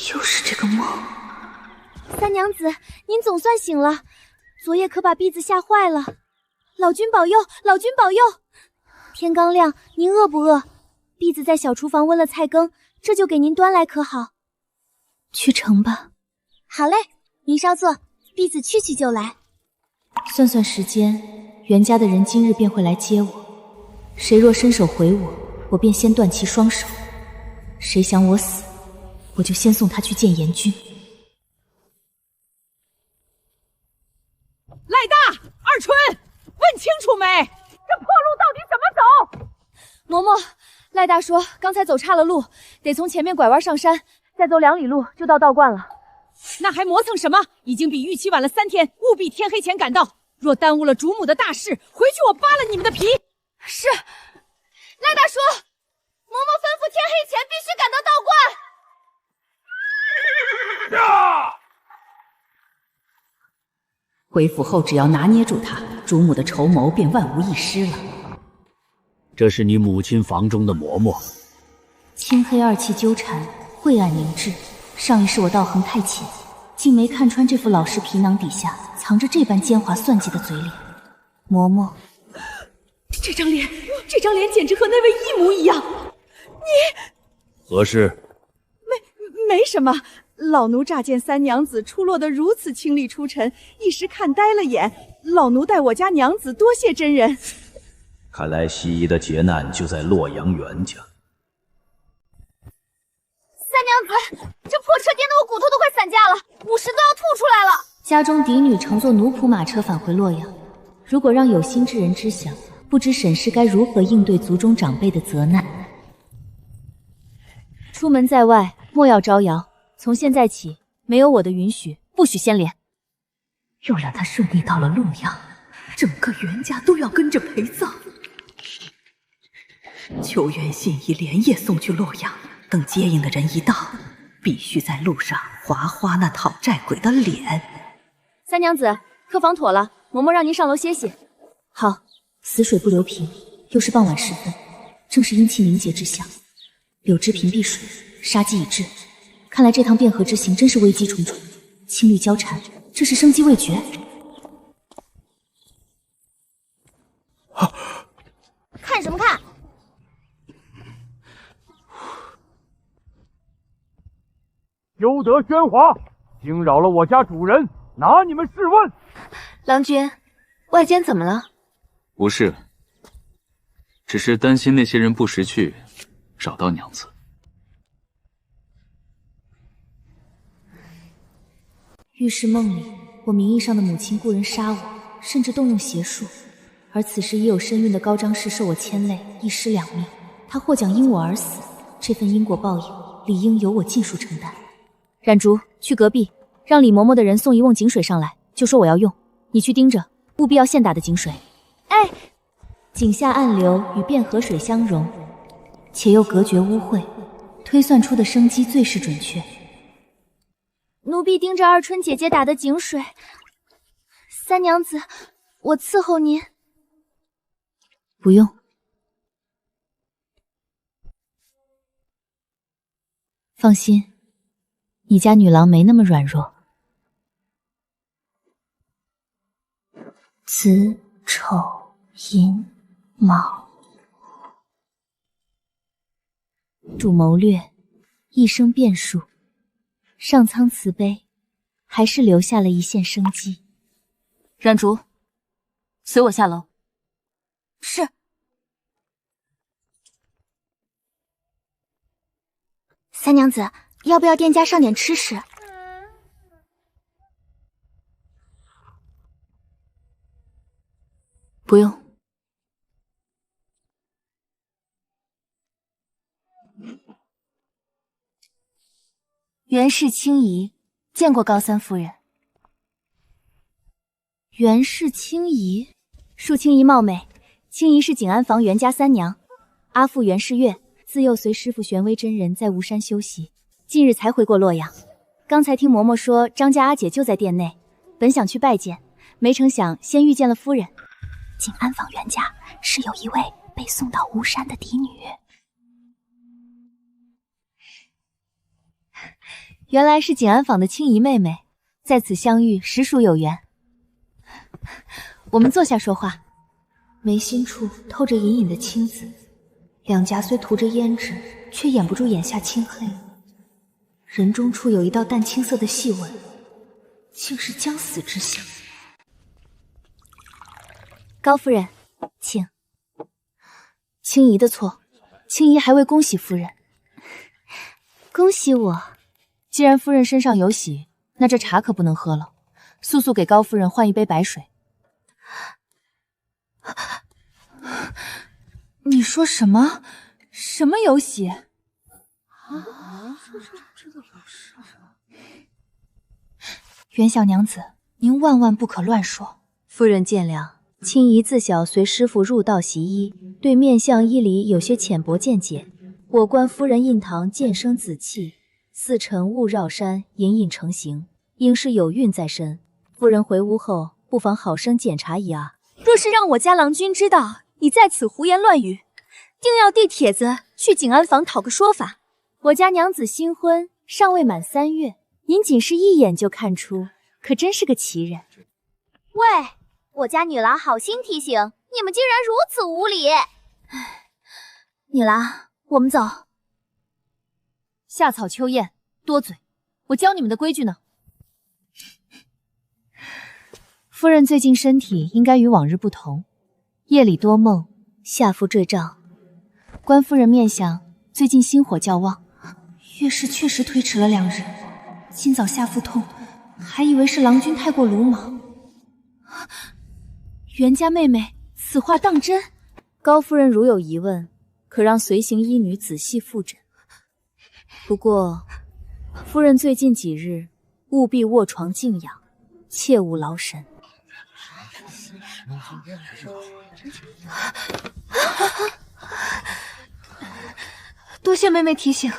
又是这个梦。三娘子，您总算醒了，昨夜可把婢子吓坏了。老君保佑，老君保佑！天刚亮，您饿不饿？婢子在小厨房温了菜羹，这就给您端来，可好？去盛吧。好嘞，您稍坐，婢子去就来。算算时间，袁家的人今日便会来接我。谁若伸手回我，我便先断其双手；谁想我死，我就先送他去见阎君。赖大、二春，问清楚没？这破路到底怎么走？嬷嬷，赖大说刚才走岔了路，得从前面拐弯上山，再走2里路就到道观了。那还磨蹭什么？已经比预期晚了3天，务必天黑前赶到。若耽误了主母的大事，回去我扒了你们的皮！是。赖大说，嬷嬷吩咐天黑前必须赶到道观。回府后只要拿捏住他，主母的筹谋便万无一失了。这是你母亲房中的嬷嬷。青黑二气纠缠，晦暗凝滞。上一世我道行太浅，竟没看穿这副老实皮囊底下藏着这般奸猾算计的嘴脸。嬷嬷，这张脸简直和那位一模一样。你何事？没什么。老奴乍见三娘子出落得如此清丽出尘，一时看呆了眼。老奴带我家娘子多谢真人。看来西夷的劫难就在洛阳袁家。三娘子，这破车颠得我骨头都快散架了，50都要吐出来了。家中嫡女乘坐奴仆马车返回洛阳，如果让有心之人知晓，不知沈氏该如何应对族中长辈的责难。出门在外，莫要招摇。从现在起，没有我的允许，不许牵连。若让他顺利到了洛阳，整个袁家都要跟着陪葬。求援信已连夜送去洛阳，等接应的人一到，必须在路上划花那讨债鬼的脸。三娘子，客房妥了，嬷嬷让您上楼歇息。好，死水不留瓶，又是傍晚时分，正是阴气凝结之象。柳枝屏蔽水，杀机已至。看来这趟汴河之行真是危机重重，青绿交缠，这是生机未绝。看什么看？休得喧哗，惊扰了我家主人，拿你们试问。郎君，外间怎么了？无事，只是担心那些人不识趣，扰到娘子。预示梦里，我名义上的母亲雇人杀我，甚至动用邪术，而此时已有身孕的高张氏受我牵累，一尸两命。她或将因我而死，这份因果报应，理应由我尽数承担。冉竹，去隔壁，让李嬷嬷的人送1瓮井水上来，就说我要用。你去盯着，务必要现打的井水。哎，井下暗流与汴河水相融，且又隔绝污秽，推算出的生机最是准确。奴婢盯着二春姐姐打的井水。三娘子，我伺候您。不用。放心，你家女郎没那么软弱。子丑寅卯，主谋略，一生变数。上苍慈悲，还是留下了一线生机。冉竹，随我下楼。是。三娘子，要不要店家上点吃食？不用。袁氏清怡，见过高三夫人。袁氏清怡，恕清怡冒昧，清怡是景安坊袁家三娘，阿父袁世月，自幼随师父玄威真人在巫山修习，近日才回过洛阳。刚才听嬷嬷说张家阿姐就在殿内，本想去拜见，没成想先遇见了夫人。景安坊袁家是有一位被送到巫山的嫡女。原来是景安坊的清怡妹妹，在此相遇实属有缘。我们坐下说话。眉心处透着隐隐的青紫，两颊虽涂着胭脂，却掩不住眼下青黑。人中处有一道淡青色的细纹，竟是将死之相。高夫人，请。清怡的错，清怡还未恭喜夫人。恭喜我。既然夫人身上有喜，那这茶可不能喝了，速速给高夫人换一杯白水。你说什么？什么有喜？袁小娘子，您万万不可乱说。夫人见谅，清怡自小随师傅入道习医，对面相医理有些浅薄见解。我观夫人印堂渐生紫气，似晨雾绕山，隐隐成形，应是有孕在身。夫人回屋后，不妨好生检查一二。若是让我家郎君知道你在此胡言乱语，定要递帖子去景安坊讨个说法。我家娘子新婚，尚未满3月，您仅是一眼就看出，可真是个奇人。喂，我家女郎好心提醒，你们竟然如此无礼！女郎，我们走。夏草秋艳，多嘴，我教你们的规矩呢。夫人最近身体应该与往日不同，夜里多梦，下腹坠胀。官夫人面相最近心火较旺，月事确实推迟了2日。今早下腹痛，还以为是郎君太过鲁莽。袁家妹妹，此话当真？高夫人如有疑问，可让随行医女仔细复诊。不过，夫人最近几日务必卧床静养，切勿劳神。多谢妹妹提醒，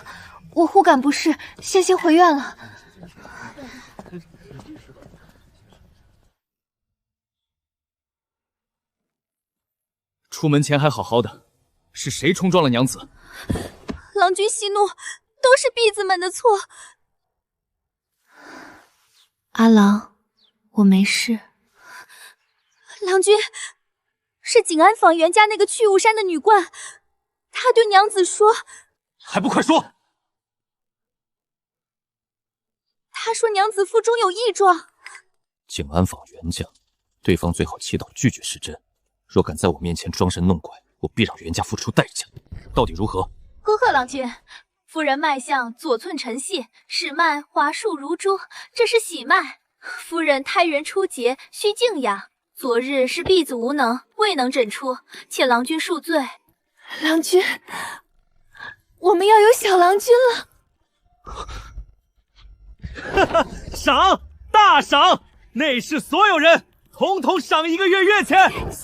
我忽感不适，先回院了。出门前还好好的，是谁冲撞了娘子？郎君息怒，都是婢子们的错。阿郎，我没事。郎君，是景安坊袁家那个去雾山的女冠，她对娘子说，还不快说！她说娘子腹中有异状。景安坊袁家，对方最好祈祷拒绝是真。若敢在我面前装神弄怪，我必让袁家付出代价。到底如何？呵呵，郎君，夫人脉象左寸沉细，始脉滑数如珠，这是喜脉。夫人胎元初结，需静养。昨日是婢子无能，未能诊出，且郎君恕罪。郎君，我们要有小郎君了。哈哈，赏，大赏！内侍所有人，统统赏1个月月钱。谢郎君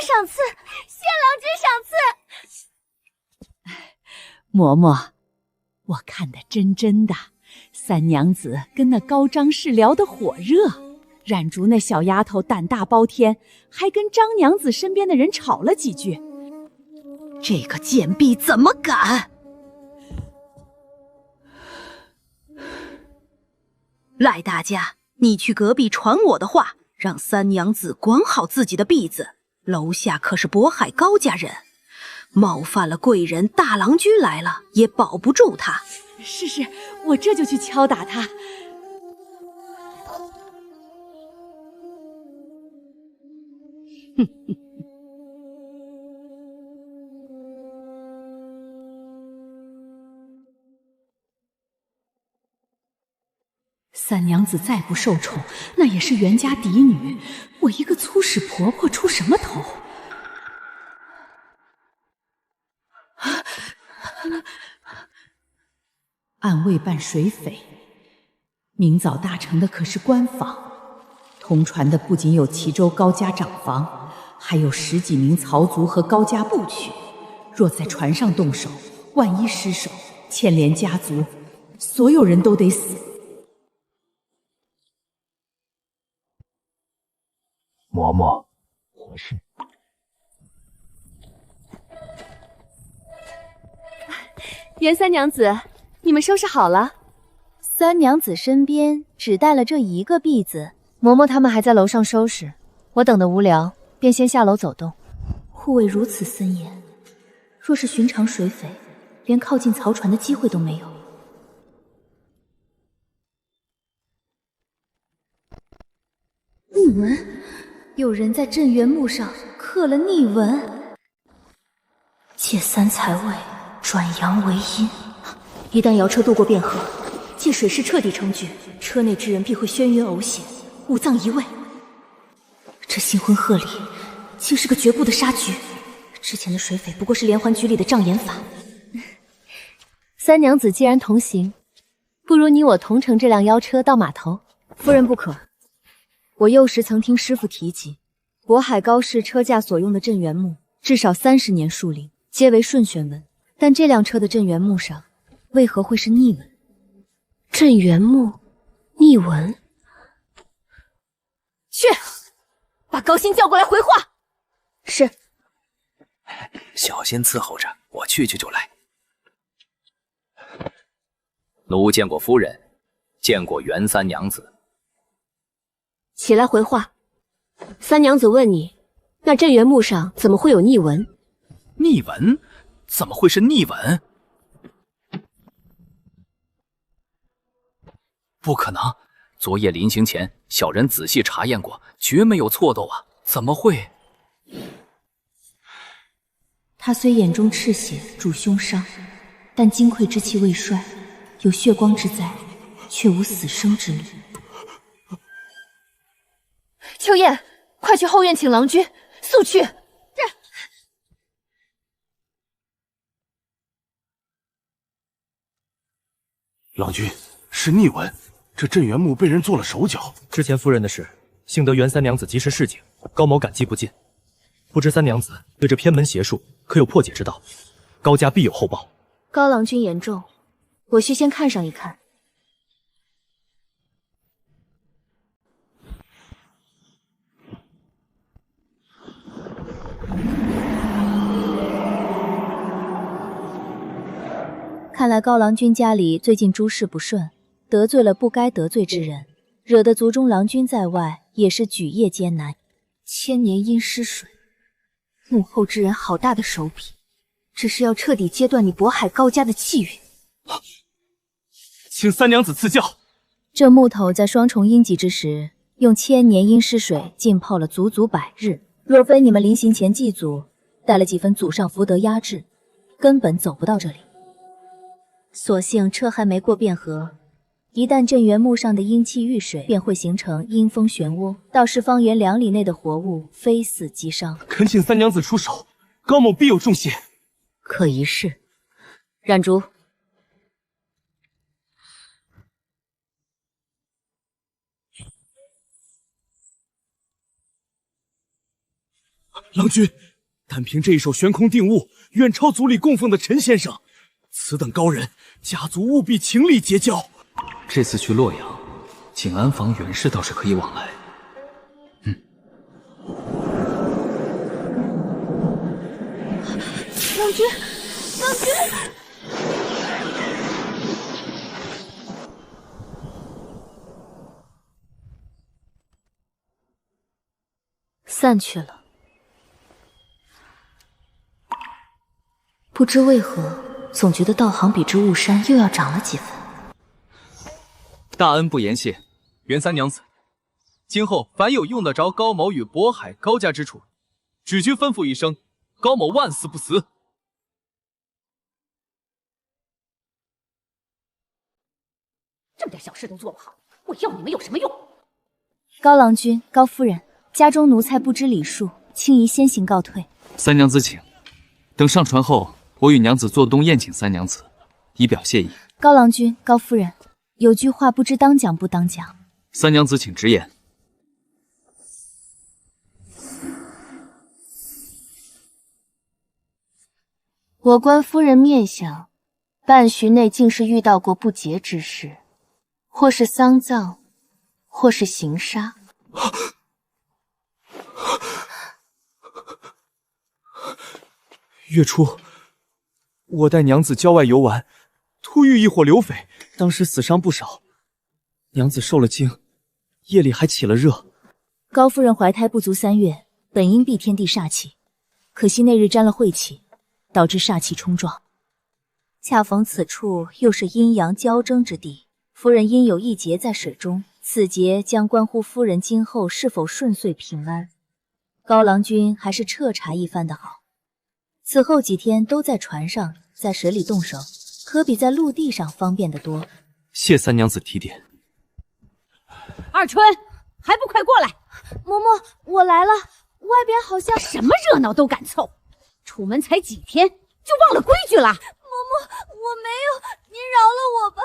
赏赐，谢郎君赏赐。嬷嬷，我看得真的，三娘子跟那高张氏聊得火热，冉竹那小丫头胆大包天，还跟张娘子身边的人吵了几句。这个贱婢怎么敢？赖大家，你去隔壁传我的话，让三娘子管好自己的婢子。楼下可是渤海高家人，冒犯了贵人，大郎君来了也保不住他。是，我这就去敲打他。三娘子再不受宠，那也是袁家嫡女，我一个粗使婆婆出什么头？暗卫办水匪，明早搭乘的可是官访，通传的不仅有齐州高家长房，还有10几名曹族和高家部曲。若在船上动手，万一失手，牵连家族，所有人都得死。嬷嬷，何事？袁三娘子，你们收拾好了。三娘子身边只带了这一个婢子，嬷嬷他们还在楼上收拾，我等得无聊，便先下楼走动。护卫如此森严，若是寻常水匪，连靠近曹船的机会都没有。逆纹，有人在镇元木上刻了逆纹，借三才位，转阳为阴。一旦摇车渡过汴河，借水势彻底成局，车内之人必会眩晕呕血，五脏移位。这新婚贺礼竟是个绝不的杀局。之前的水匪不过是连环局里的障眼法。三娘子既然同行，不如你我同乘这辆妖车到码头。夫人不可，我幼时曾听师父提及，渤海高氏车架所用的镇元木至少30年树龄，皆为顺旋纹，但这辆车的镇元木上为何会是逆纹？镇元木逆纹？去，把高鑫叫过来回话。是。小心伺候着，我去就来。奴见过夫人，见过袁三娘子。起来回话。三娘子问你，那镇元木上怎么会有逆纹？逆纹？怎么会是逆纹？不可能！昨夜临行前，小人仔细查验过，绝没有错斗啊！怎么会？他虽眼中赤血，主凶伤，但金匮之气未衰，有血光之灾，却无死生之虑。秋燕，快去后院请郎君，速去！郎君，是逆纹，这镇元木被人做了手脚。之前夫人的事，幸得袁三娘子及时示警，高某感激不尽。不知三娘子对这偏门邪术可有破解之道？高家必有厚报。高郎君言重，我需先看上一看。看来高郎君家里最近诸事不顺，得罪了不该得罪之人，惹得族中郎君在外也是举业艰难。千年阴湿水，幕后之人好大的手笔，这是要彻底截断你渤海高家的气运。请三娘子赐教。这木头在双重阴极之时，用千年阴湿水浸泡了足足100日，若非你们临行前祭祖，带了几分祖上福德压制，根本走不到这里。所幸车还没过汴河，一旦镇元木上的阴气遇水，便会形成阴风漩涡，到时方圆2里内的活物非死即伤。恳请三娘子出手，高某必有重谢。可一试。冉竹，郎君，单凭这一手悬空定物，远超族里供奉的陈先生。此等高人，家族务必倾力结交。这次去洛阳，景安坊袁氏倒是可以往来。郎君，郎君！散去了。不知为何，总觉得道行比之雾山又要长了几分。大恩不言谢，袁三娘子，今后凡有用得着高某与渤海高家之处，只需吩咐一声，高某万死不辞。这么点小事都做不好，我要你们有什么用？高郎君、高夫人，家中奴才不知礼数，轻宜先行告退。三娘子请，等上船后，我与娘子做东宴请三娘子，以表谢意。高郎君、高夫人，有句话不知当讲不当讲。三娘子请直言。我观夫人面相，半旬内竟是遇到过不洁之事，或是丧葬，或是行杀。月初，我带娘子郊外游玩，突遇一伙流匪，当时死伤不少。娘子受了惊，夜里还起了热。高夫人怀胎不足3月，本应避天地煞气，可惜那日沾了晦气，导致煞气冲撞。恰逢此处又是阴阳交争之地，夫人因有一劫在水中，此劫将关乎夫人今后是否顺遂平安。高郎君还是彻查一番的好。此后几天都在船上，在水里动手，可比在陆地上方便得多。谢三娘子提点。二春，还不快过来！嬷嬷，我来了。外边好像什么热闹都敢凑，出门才几天就忘了规矩了。嬷嬷，我没有，您饶了我吧。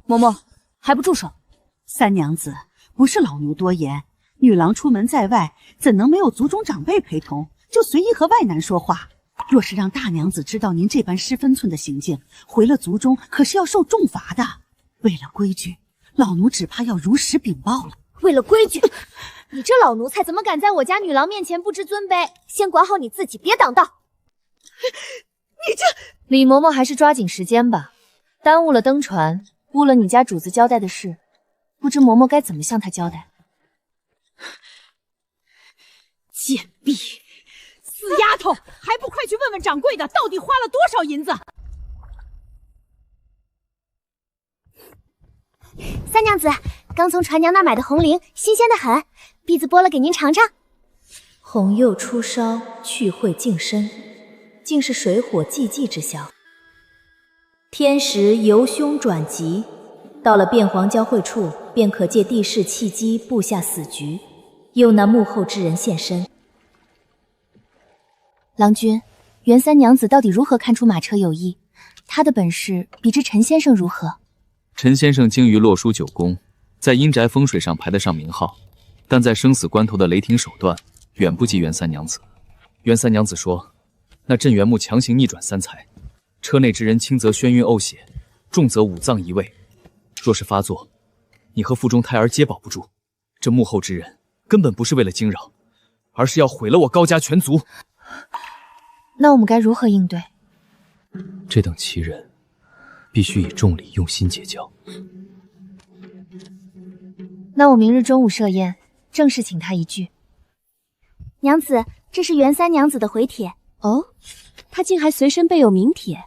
嬷嬷，还不住手！三娘子，不是老奴多言，女郎出门在外，怎能没有族中长辈陪同，就随意和外男说话？若是让大娘子知道您这般失分寸的行径，回了族中可是要受重罚的。为了规矩，老奴只怕要如实禀报了。为了规矩，你这老奴才怎么敢在我家女郎面前不知尊卑？先管好你自己，别挡道。你这……李嬷嬷还是抓紧时间吧，耽误了登船，误了你家主子交代的事，不知嬷嬷该怎么向他交代。贱婢，死丫头，还不快去问问掌柜的，到底花了多少银子？三娘子，刚从船娘那买的红绫，新鲜的很，婢子剥了给您尝尝。红釉初烧，去秽净身，竟是水火既济之效。天时由凶转吉，到了变黄交汇处，便可借地势契机布下死局，诱那幕后之人现身。郎君，袁三娘子到底如何看出马车有异？她的本事比之陈先生如何？陈先生精于洛书9宫，在阴宅风水上排得上名号，但在生死关头的雷霆手段远不及袁三娘子。袁三娘子说，那镇元木强行逆转三才，车内之人轻则眩晕呕血，重则五脏移位。若是发作，你和腹中胎儿皆保不住。这幕后之人根本不是为了惊扰，而是要毁了我高家全族。那我们该如何应对？这等奇人，必须以重礼用心结交。那我明日中午设宴，正式请他一聚。娘子，这是袁三娘子的回帖。哦，她竟还随身备有名帖，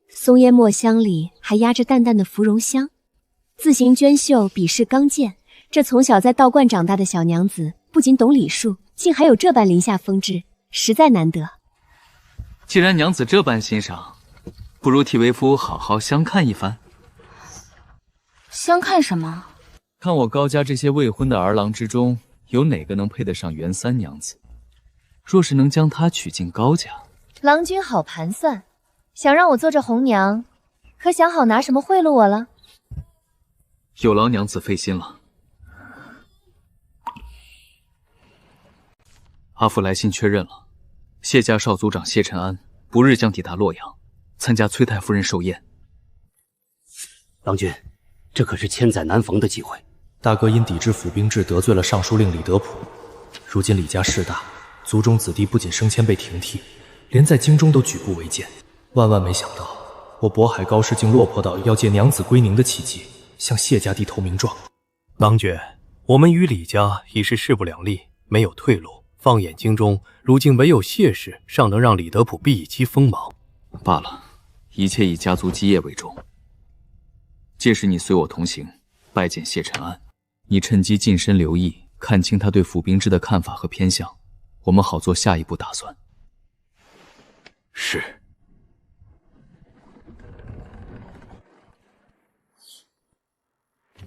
松烟墨香里还压着淡淡的芙蓉香，字形娟秀，笔势刚健。这从小在道观长大的小娘子，不仅懂礼数，竟还有这般林下风致，实在难得。既然娘子这般欣赏，不如替为夫好好相看一番。相看什么？看我高家这些未婚的儿郎之中，有哪个能配得上袁三娘子？若是能将她娶进高家，郎君好盘算，想让我做这红娘，可想好拿什么贿赂我了？有劳娘子费心了。阿父来信确认了，谢家少族长谢承安不日将抵达洛阳，参加崔太夫人寿宴。郎君，这可是千载难逢的机会。大哥因抵制府兵制得罪了尚书令李德普，如今李家势大，族中子弟不仅升迁被停替，连在京中都举步维艰。万万没想到，我渤海高氏竟落魄到要借娘子归宁的契机，向谢家递投名状。郎爵，我们与李家已是势不两立，没有退路。放眼京中，如今唯有谢氏尚能让李德普避一击锋芒。罢了，一切以家族基业为重。届时你随我同行，拜见谢承安。你趁机近身留意，看清他对府兵制的看法和偏向，我们好做下一步打算。是。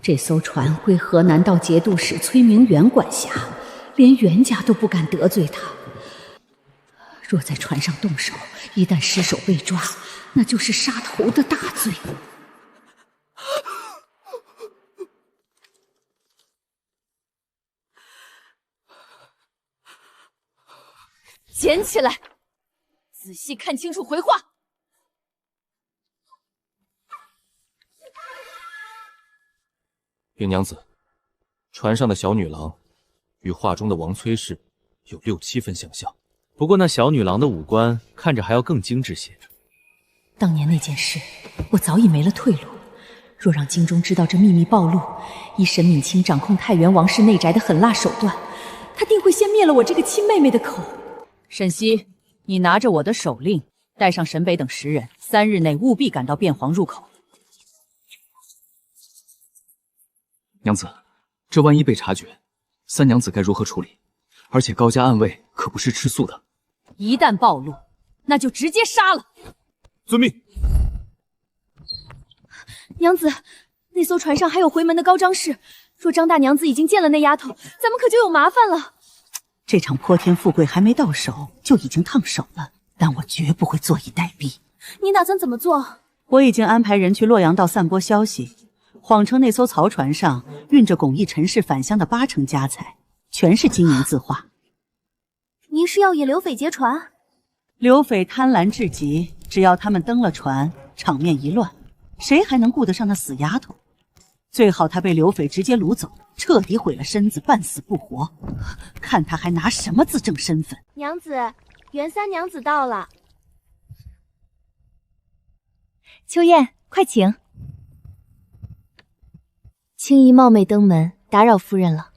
这艘船归河南道节度使崔明远管辖，连袁家都不敢得罪他。若在船上动手，一旦失手被抓，那就是杀头的大罪。捡起来，仔细看清楚回话。禀娘子，船上的小女郎与画中的王崔氏有6、7分相像，不过那小女郎的五官看着还要更精致些。当年那件事，我早已没了退路。若让京中知道这秘密暴露，以沈敏清掌控太原王室内宅的狠辣手段，他定会先灭了我这个亲妹妹的口。沈西，你拿着我的手令，带上沈北等10人，3日内务必赶到汴皇入口。娘子，这万一被察觉，三娘子该如何处理？而且高家暗卫可不是吃素的，一旦暴露，那就直接杀了。遵命。娘子，那艘船上还有回门的高张氏，若张大娘子已经见了那丫头，咱们可就有麻烦了。这场泼天富贵还没到手，就已经烫手了，但我绝不会坐以待毙。你打算怎么做？我已经安排人去洛阳道散播消息，谎称那艘曹船上运着巩义陈氏返乡的80%家财，全是金银字画。您是要以刘匪劫船？刘匪贪婪至极，只要他们登了船，场面一乱，谁还能顾得上那死丫头？最好他被刘匪直接掳走，彻底毁了身子，半死不活。看他还拿什么自证身份？娘子，袁三娘子到了。秋燕，快请。青姨冒昧登门，打扰夫人了。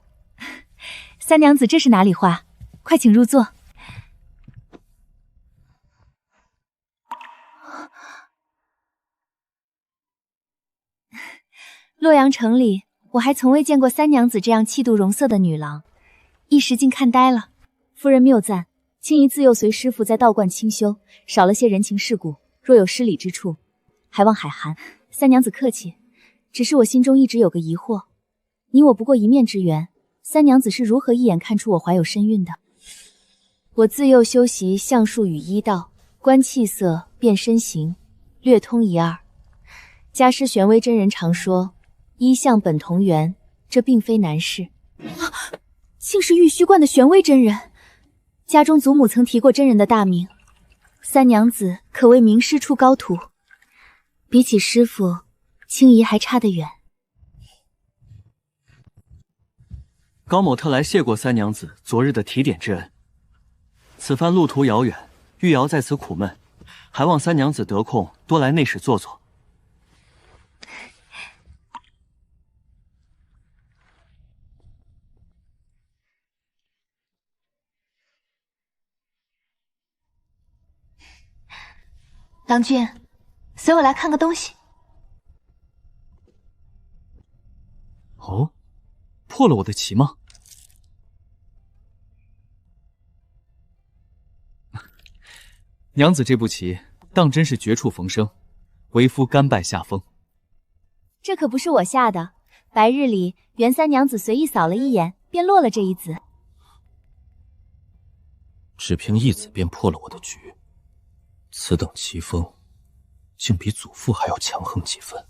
三娘子，这是哪里话？快请入座。洛阳城里，我还从未见过三娘子这样气度容色的女郎，一时竟看呆了。夫人谬赞，青姨自幼随师傅在道观清修，少了些人情世故，若有失礼之处，还望海涵。三娘子客气，只是我心中一直有个疑惑，你我不过一面之缘，三娘子是如何一眼看出我怀有身孕的？我自幼修习相术与医道，观气色辨身形，略通一二。家师玄微真人常说，医相本同源，这并非难事。竟是玉虚观的玄微真人，家中祖母曾提过真人的大名，三娘子可谓名师出高徒。比起师傅，青姨还差得远。高某特来谢过三娘子昨日的提点之恩。此番路途遥远，玉瑶在此苦闷，还望三娘子得空多来内室坐坐。郎君，随我来看个东西。哦，破了我的棋吗？娘子这步棋当真是绝处逢生，为夫甘拜下风。这可不是我下的，白日里袁三娘子随意扫了一眼，便落了这一子。只凭一子便破了我的局，此等棋风，竟比祖父还要强横几分。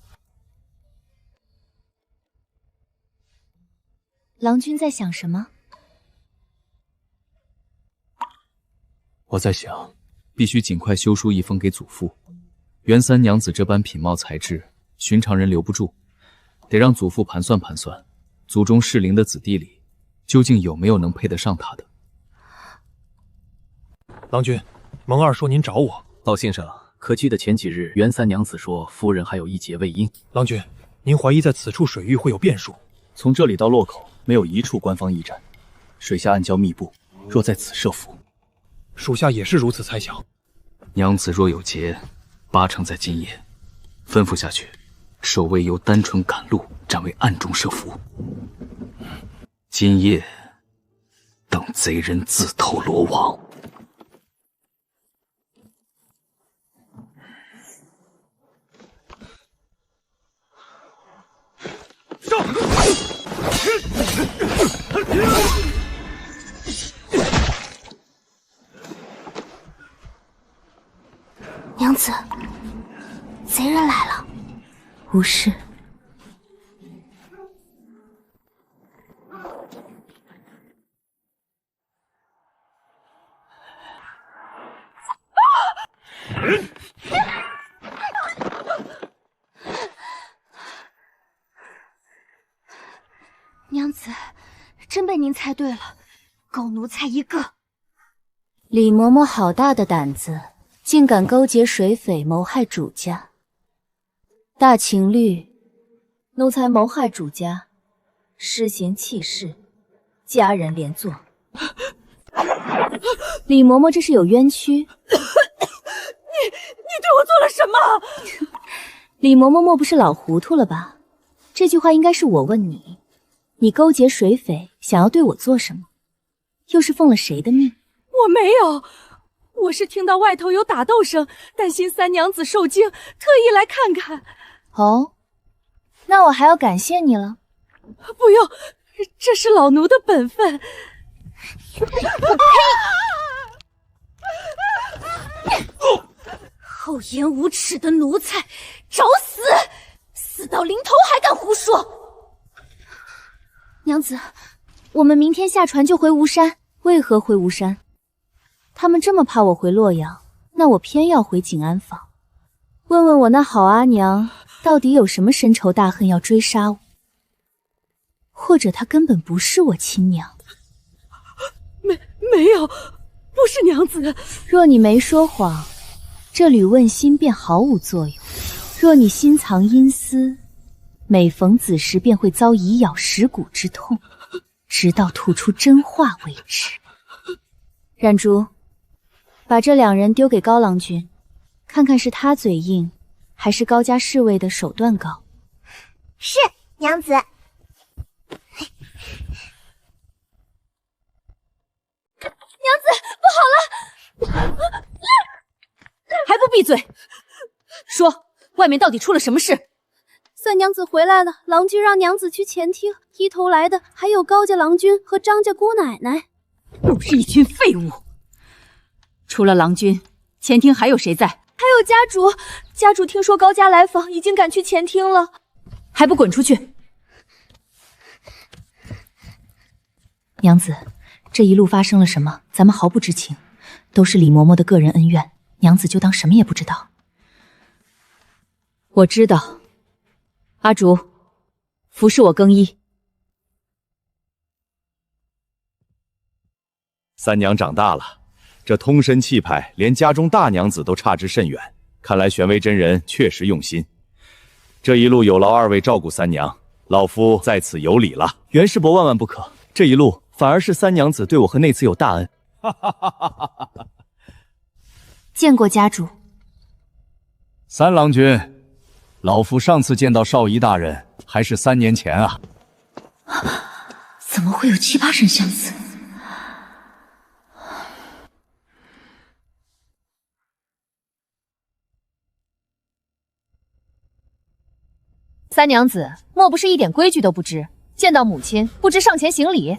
郎君在想什么？我在想，必须尽快修书一封给祖父。袁三娘子这般品貌才智，寻常人留不住，得让祖父盘算盘算，族中适龄的子弟里，究竟有没有能配得上她的。郎君，蒙二说您找我。老先生，可记得前几日袁三娘子说夫人还有一劫未阴？郎君，您怀疑在此处水域会有变数？从这里到洛口，没有一处官方驿站，水下暗礁密布，若在此设伏，属下也是如此猜想。娘子若有劫，80%在今夜。吩咐下去，守卫由单纯赶路，暂为暗中设伏。今夜等贼人自投罗网。娘子，贼人来了。无事。猜对了，狗奴才一个。李嬷嬷好大的胆子，竟敢勾结水匪谋害主家。大秦律，奴才谋害主家，施行弃市，家人连坐。李嬷嬷这是有冤屈。你对我做了什么？李嬷嬷莫不是老糊涂了吧？这句话应该是我问你，你勾结水匪，想要对我做什么？又是奉了谁的命？我没有，我是听到外头有打斗声，担心三娘子受惊，特意来看看。哦，那我还要感谢你了。不用，这是老奴的本分。厚颜无耻的奴才，找死！死到临头还敢胡说！娘子，我们明天下船就回吴山。为何回吴山？他们这么怕我回洛阳，那我偏要回景安坊，问问我那好阿娘到底有什么深仇大恨要追杀我，或者她根本不是我亲娘。没有，不是娘子。若你没说谎，这缕问心便毫无作用；若你心藏阴私，每逢子时便会遭以咬食骨之痛，直到吐出真话为止。冉竹，把这两人丢给高郎君，看看是他嘴硬，还是高家侍卫的手段高。是，娘子。娘子，不好了！还不闭嘴！说，外面到底出了什么事？三娘子回来了，郎君让娘子去前厅，一头来的还有高家郎君和张家姑奶奶。都是一群废物！除了郎君，前厅还有谁在？还有家主。家主听说高家来访，已经赶去前厅了。还不滚出去！娘子，这一路发生了什么，咱们毫不知情，都是李嬷嬷的个人恩怨，娘子就当什么也不知道。我知道。阿竹，服侍我更衣。三娘长大了，这通身气派，连家中大娘子都差之甚远。看来玄威真人确实用心，这一路有劳二位照顾三娘，老夫在此有礼了。袁师伯万万不可，这一路反而是三娘子对我和那次有大恩。见过家主。三郎君，老夫上次见到少仪大人还是3年前啊。怎么会有7、8声相似？三娘子莫不是一点规矩都不知，见到母亲不知上前行礼？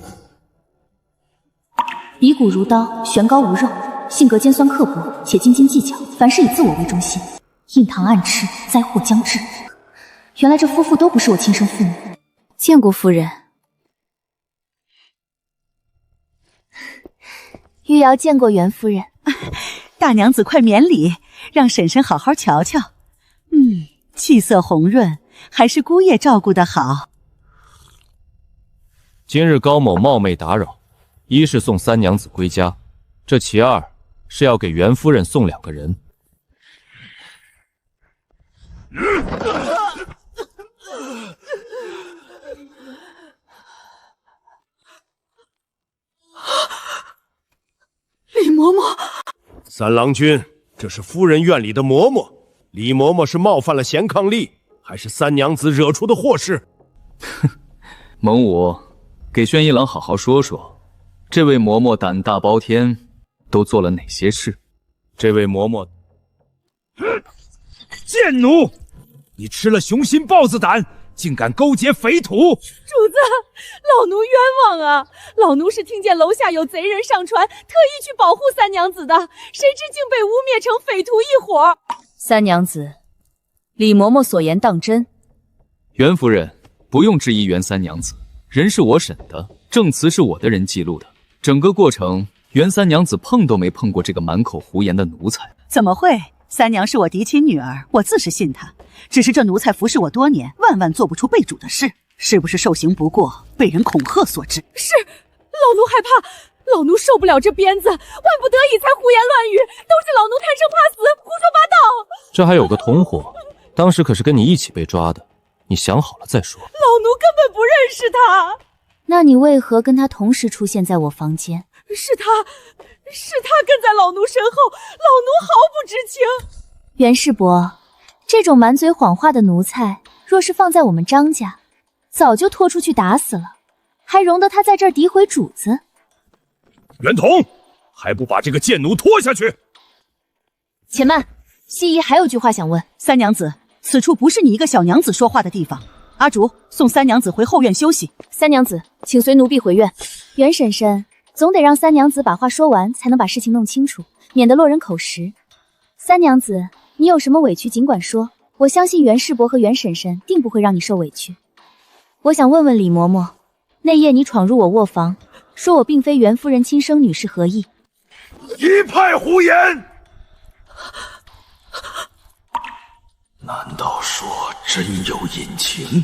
鼻骨如刀，悬高无肉，性格尖酸刻薄，且斤斤计较，凡事以自我为中心，印堂暗吃，灾祸将至。原来这夫妇都不是我亲生父母。见过夫人。玉瑶见过袁夫人。大娘子快免礼，让婶婶好好瞧瞧。气色红润，还是姑爷照顾得好。今日高某冒昧打扰，一是送三娘子归家，这其二是要给袁夫人送2个人。李嬷嬷，三郎君，这是夫人院里的嬷嬷，李嬷嬷是冒犯了贤伉俪，还是三娘子惹出的祸事？蒙武，给宣一郎好好说说，这位嬷嬷胆大包天，都做了哪些事？这位嬷嬷，贱奴，你吃了雄心豹子胆，竟敢勾结匪徒！主子，老奴冤枉啊！老奴是听见楼下有贼人上船，特意去保护三娘子的，谁知竟被污蔑成匪徒一伙。三娘子，李嬷嬷所言当真？袁夫人，不用质疑袁三娘子，人是我审的，证词是我的人记录的，整个过程袁三娘子碰都没碰过这个满口胡言的奴才。怎么会？三娘是我嫡亲女儿，我自是信她。只是这奴才服侍我多年，万万做不出背主的事，是不是受刑不过，被人恐吓所致？是，老奴害怕，老奴受不了这鞭子，万不得已才胡言乱语，都是老奴贪生怕死，胡说八道。这还有个同伙，当时可是跟你一起被抓的，你想好了再说。老奴根本不认识他。那你为何跟他同时出现在我房间？是他跟在老奴身后，老奴毫不知情。袁世伯，这种满嘴谎话的奴才，若是放在我们张家，早就拖出去打死了，还容得他在这儿诋毁主子？袁同，还不把这个贱奴拖下去！且慢，西姨还有句话想问。三娘子，此处不是你一个小娘子说话的地方。阿竹，送三娘子回后院休息。三娘子，请随奴婢回院。袁婶婶，总得让三娘子把话说完，才能把事情弄清楚，免得落人口实。三娘子，你有什么委屈尽管说，我相信袁世伯和袁婶婶定不会让你受委屈。我想问问李嬷嬷，那夜你闯入我卧房，说我并非袁夫人亲生女，是何意？一派胡言！难道说真有隐情？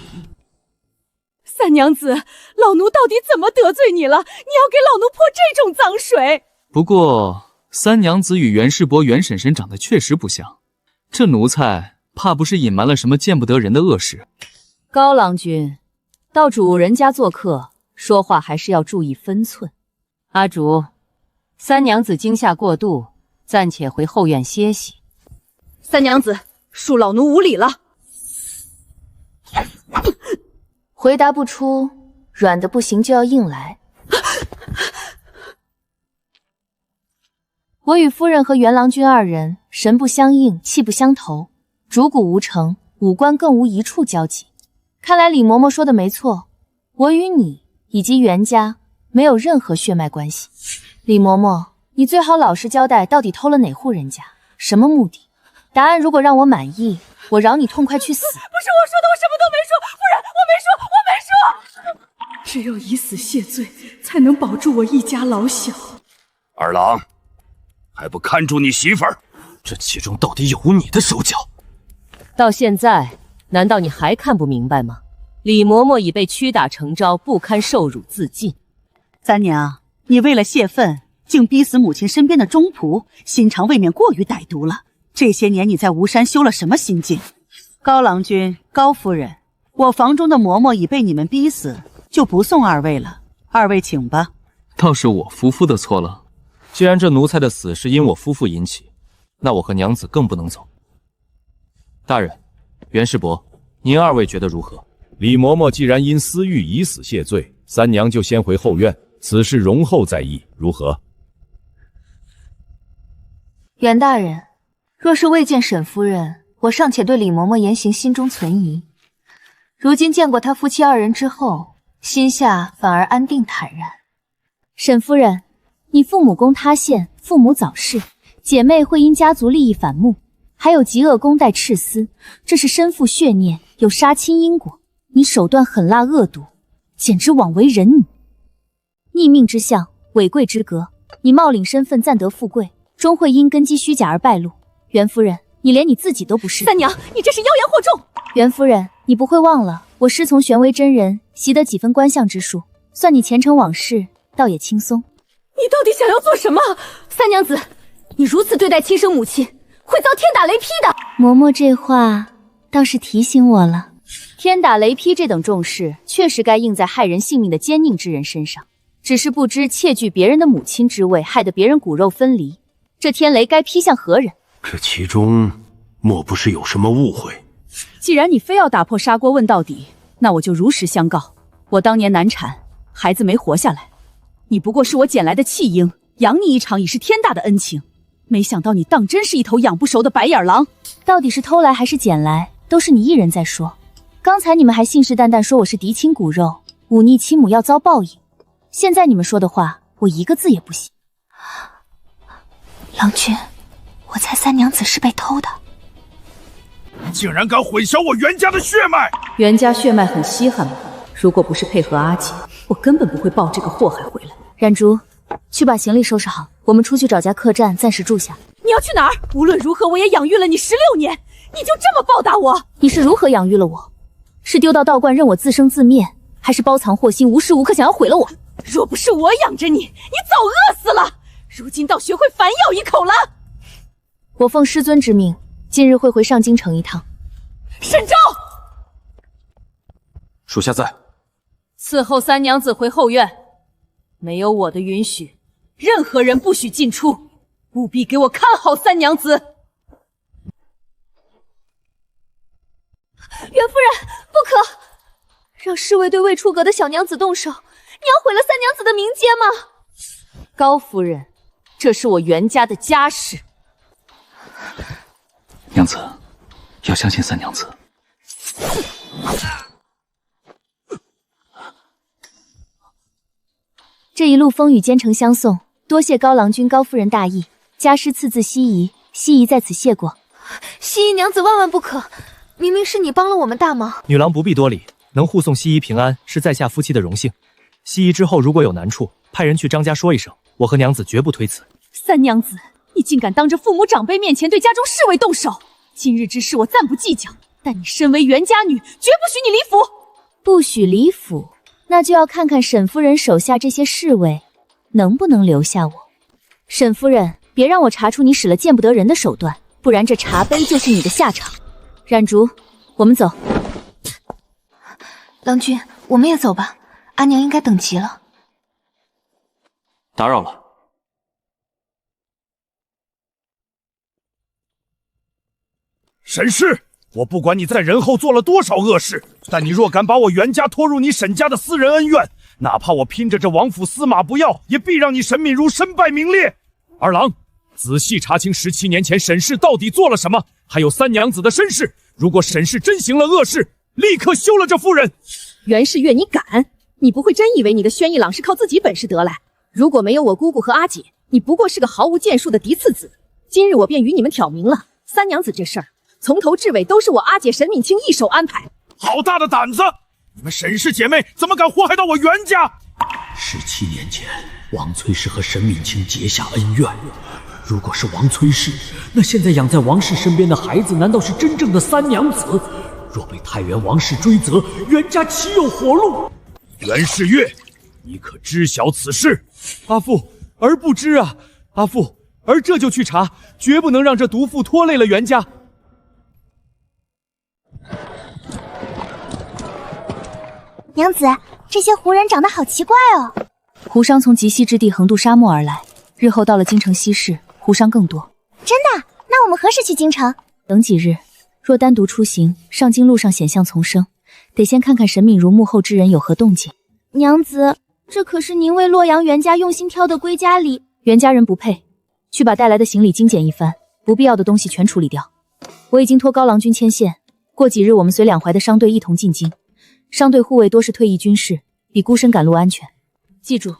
三娘子，老奴到底怎么得罪你了？你要给老奴泼这种脏水？不过三娘子与袁世伯、袁婶婶长得确实不像，这奴才怕不是隐瞒了什么见不得人的恶事。高郎君，到主人家做客，说话还是要注意分寸。阿竹，三娘子惊吓过度，暂且回后院歇息。三娘子，恕老奴无礼了。回答不出，软的不行就要硬来。我与夫人和袁郎君二人神不相应，气不相投，主骨无成，五官更无一处交集。看来李嬷嬷说的没错，我与你以及袁家没有任何血脉关系。李嬷嬷，你最好老实交代，到底偷了哪户人家，什么目的？答案如果让我满意，我饶你痛快去死。不是我说的，我什么都没说，夫人，我没说。只有以死谢罪，才能保住我一家老小。二郎，还不看住你媳妇儿？这其中到底有无你的手脚？到现在，难道你还看不明白吗？李嬷嬷已被屈打成招，不堪受辱自尽。三娘，你为了泄愤，竟逼死母亲身边的忠仆，心肠未免过于歹毒了。这些年你在吴山修了什么心境？高郎君、高夫人，我房中的嬷嬷已被你们逼死，就不送二位了。二位请吧。倒是我夫妇的错了。既然这奴才的死是因我夫妇引起，那我和娘子更不能走。大人，袁世伯，您二位觉得如何？李嬷嬷既然因私欲以死谢罪，三娘就先回后院，此事容后再议，如何？袁大人，若是未见沈夫人，我尚且对李嬷嬷言行心中存疑，如今见过她夫妻二人之后，心下反而安定坦然。沈夫人，你父母宫塌陷，父母早逝，姐妹会因家族利益反目，还有极恶宫带赤丝，这是身负血念，有杀亲因果。你手段狠辣恶毒，简直枉为人女。逆命之相，违贵之格，你冒领身份暂得富贵，终会因根基虚假而败露。袁夫人，你连你自己都不是。三娘，你这是妖言惑众。袁夫人，你不会忘了我师从玄微真人，习得几分观相之术，算你前尘往事，倒也轻松。你到底想要做什么？三娘子，你如此对待亲生母亲，会遭天打雷劈的。嬷嬷这话倒是提醒我了。天打雷劈这等重事，确实该应在害人性命的奸佞之人身上。只是不知窃据别人的母亲之位，害得别人骨肉分离，这天雷该劈向何人？这其中莫不是有什么误会？既然你非要打破砂锅问到底，那我就如实相告：我当年难产，孩子没活下来，你不过是我捡来的弃婴，养你一场已是天大的恩情。没想到你当真是一头养不熟的白眼狼。到底是偷来还是捡来，都是你一人在说。刚才你们还信誓旦旦说我是嫡亲骨肉，忤逆亲母要遭报应。现在你们说的话，我一个字也不信。郎君，我猜三娘子是被偷的。竟然敢混淆我袁家的血脉！袁家血脉很稀罕吗？如果不是配合阿姐，我根本不会抱这个祸害回来。冉竹，去把行李收拾好，我们出去找家客栈暂时住下。你要去哪儿？无论如何，我也养育了你16年，你就这么报答我？你是如何养育了我？是丢到道观任我自生自灭，还是包藏祸心，无时无刻想要毁了我？若不是我养着你，你早饿死了。如今倒学会反咬一口了。我奉师尊之命，今日会回上京城一趟。沈昭，属下在。伺候三娘子回后院，没有我的允许，任何人不许进出，务必给我看好三娘子。袁夫人，不可！让侍卫对未出阁的小娘子动手，你要毁了三娘子的名节吗？高夫人，这是我袁家的家事。娘子，要相信三娘子。这一路风雨兼程相送，多谢高郎君、高夫人大义。家师赐自西夷，西夷在此谢过。西夷娘子万万不可！明明是你帮了我们大忙。女郎不必多礼，能护送西夷平安是在下夫妻的荣幸。西夷之后如果有难处，派人去张家说一声，我和娘子绝不推辞。三娘子，你竟敢当着父母长辈面前对家中侍卫动手！今日之事我暂不计较，但你身为袁家女，绝不许你离府。不许离府，那就要看看沈夫人手下这些侍卫能不能留下我。沈夫人，别让我查出你使了见不得人的手段，不然这茶杯就是你的下场。冉竹，我们走。郎君，我们也走吧，阿娘应该等急了。打扰了。沈氏，我不管你在人后做了多少恶事，但你若敢把我袁家拖入你沈家的私人恩怨，哪怕我拼着这王府司马不要，也必让你沈敏如身败名裂。二郎，仔细查清17年前沈氏到底做了什么，还有三娘子的身世。如果沈氏真行了恶事，立刻休了这夫人。袁世月，你敢？你不会真以为你的轩逸朗是靠自己本事得来？如果没有我姑姑和阿姐，你不过是个毫无建树的嫡次子。今日我便与你们挑明了，三娘子这事儿从头至尾都是我阿姐沈敏清一手安排。好大的胆子！你们沈氏姐妹怎么敢祸害到我袁家？17年前，王崔氏和沈敏清结下恩怨。如果是王崔氏，那现在养在王氏身边的孩子，难道是真正的三娘子？若被太原王氏追责，袁家岂有活路？袁世月，你可知晓此事？阿父，儿不知啊！阿父，儿这就去查，绝不能让这毒妇拖累了袁家。娘子，这些胡人长得好奇怪哦。胡商从极西之地横渡沙漠而来，日后到了京城西市，胡商更多。真的？那我们何时去京城？等几日。若单独出行，上京路上险象丛生，得先看看沈敏如幕后之人有何动静。娘子，这可是您为洛阳袁家用心挑的归家礼。袁家人不配，去把带来的行李精简一番，不必要的东西全处理掉。我已经托高郎君牵线，过几日我们随两淮的商队一同进京。商队护卫多是退役军士，比孤身赶路安全。记住，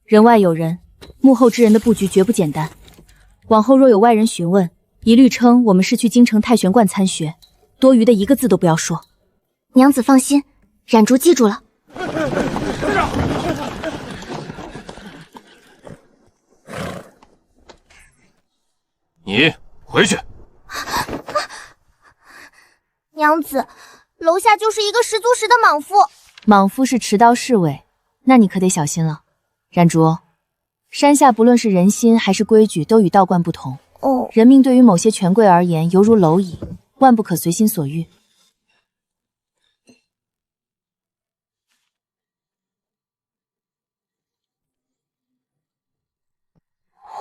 人外有人，幕后之人的布局绝不简单。往后若有外人询问，一律称我们是去京城太玄观参学，多余的一个字都不要说。娘子放心，冉竹记住了。你回去。娘子，楼下就是一个十足十的莽夫。莽夫是持刀侍卫，那你可得小心了。冉竹，山下不论是人心还是规矩，都与道观不同。哦，人命对于某些权贵而言，犹如蝼蚁，万不可随心所欲。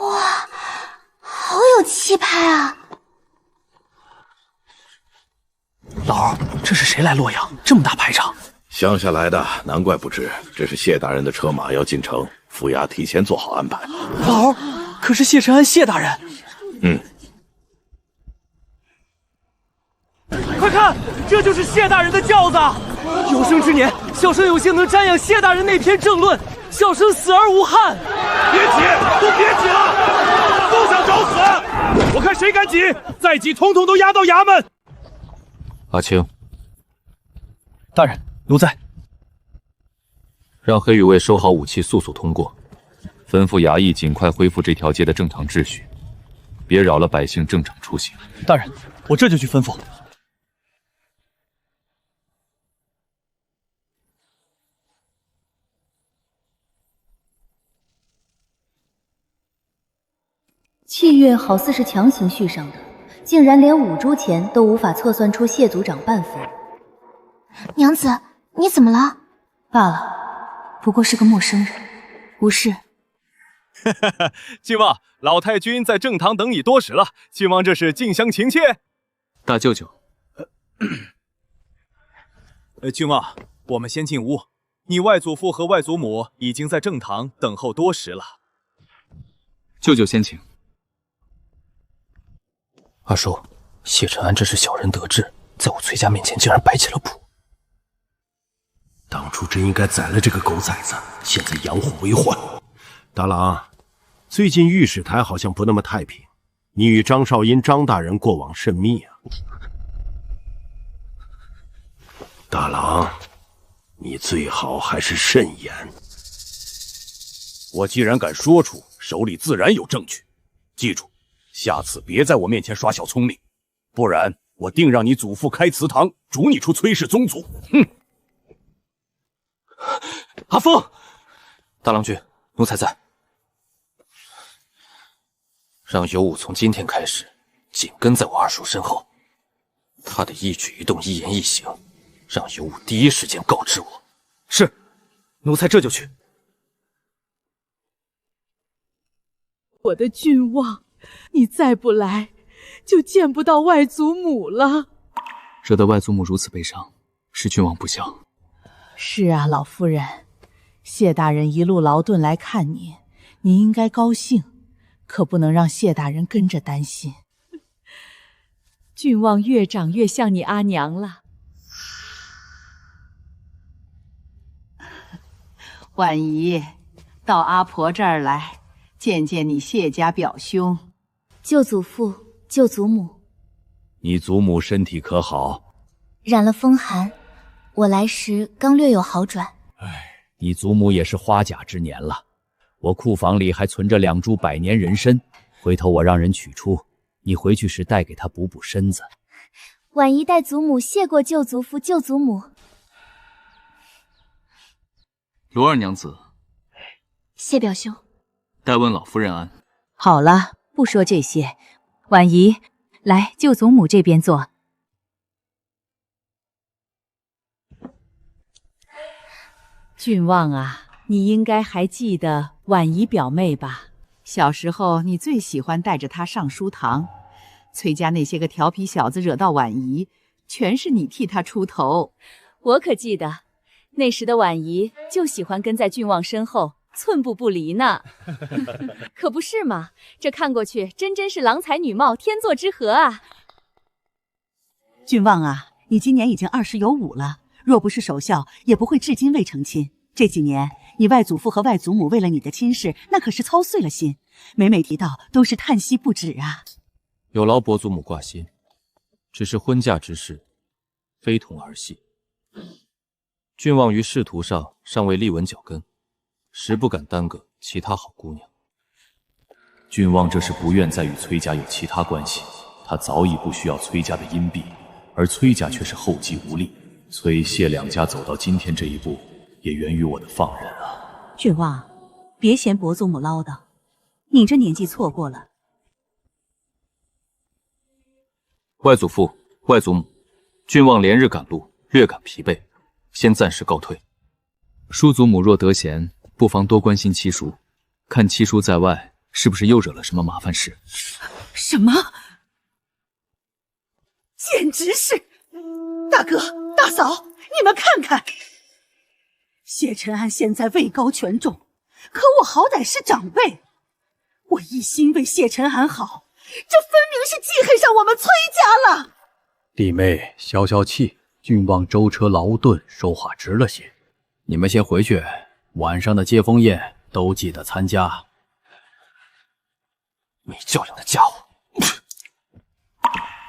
哇，好有气派啊！老儿，这是谁来洛阳？这么大排场？乡下来的，难怪不知。这是谢大人的车马要进城，府衙提前做好安排。老儿，可是谢承恩谢大人。快看，这就是谢大人的轿子！有生之年，小生有幸能瞻仰谢大人那篇政论，小生死而无憾。别挤，都别挤了，都想找死！我看谁敢挤，再挤统统都押到衙门。阿青，大人，奴在。让黑羽卫收好武器，速速通过。吩咐衙役尽快恢复这条街的正常秩序，别扰了百姓正常出行。大人，我这就去吩咐。契约好似是强行续上的，竟然连5铢钱都无法测算出谢族长半分。娘子，你怎么了？罢了，不过是个陌生人，无事。郡王，老太君在正堂等你多时了，郡王这是近乡情怯。大舅舅，郡王，我们先进屋。你外祖父和外祖母已经在正堂等候多时了。舅舅先请。阿叔，谢承安这是小人得志，在我崔家面前竟然摆起了谱。当初真应该宰了这个狗崽子，现在养虎为患。大郎，最近御史台好像不那么太平，你与张少阴张大人过往甚密啊。大郎，你最好还是慎言。我既然敢说出，手里自然有证据。记住，下次别在我面前耍小聪明，不然我定让你祖父开祠堂，逐你出崔氏宗族。哼！阿峰，大郎君，奴才在。让尤武从今天开始紧跟在我二叔身后，他的一举一动、一言一行，让尤武第一时间告知我。是，奴才这就去。我的郡王，你再不来，就见不到外祖母了。惹得外祖母如此悲伤，是郡王不孝。是啊，老夫人，谢大人一路劳顿来看你，你应该高兴，可不能让谢大人跟着担心。郡王越长越像你阿娘了。婉仪，到阿婆这儿来，见见你谢家表兄。舅祖父、舅祖母，你祖母身体可好？染了风寒，我来时刚略有好转。你祖母也是花甲之年了，我库房里还存着2株100年人参，回头我让人取出，你回去时带给她补补身子。婉仪代祖母谢过舅祖父、舅祖母。罗二娘子，谢表兄。代问老夫人安。好了，不说这些。婉仪，来舅祖母这边坐。郡王啊，你应该还记得婉仪表妹吧？小时候你最喜欢带着她上书堂，崔家那些个调皮小子惹到婉仪，全是你替她出头。我可记得，那时的婉仪就喜欢跟在郡王身后，寸步不离呢。可不是嘛，这看过去真是郎才女貌，天作之合啊！郡王啊，你今年已经20有5了，若不是守孝，也不会至今未成亲。这几年，你外祖父和外祖母为了你的亲事，那可是操碎了心，每每提到都是叹息不止啊。有劳伯祖母挂心，只是婚嫁之事，非同儿戏。郡王于仕途上尚未立稳脚跟，实不敢耽搁其他好姑娘。郡王这是不愿再与崔家有其他关系，他早已不需要崔家的荫庇，而崔家却是后继无力。崔谢两家走到今天这一步，也源于我的放任啊。郡王，别嫌伯祖母唠叨，你这年纪错过了。外祖父、外祖母，郡王连日赶路，略感疲惫，先暂时告退。叔祖母若得闲，不妨多关心七叔，看七叔在外是不是又惹了什么麻烦事。什么？简直是！大哥大嫂，你们看看，谢承安现在位高权重，可我好歹是长辈，我一心为谢承安好，这分明是记恨上我们崔家了。弟妹消消气，郡王舟车劳顿，说话直了些。你们先回去，晚上的接风宴都记得参加。没教养的家伙！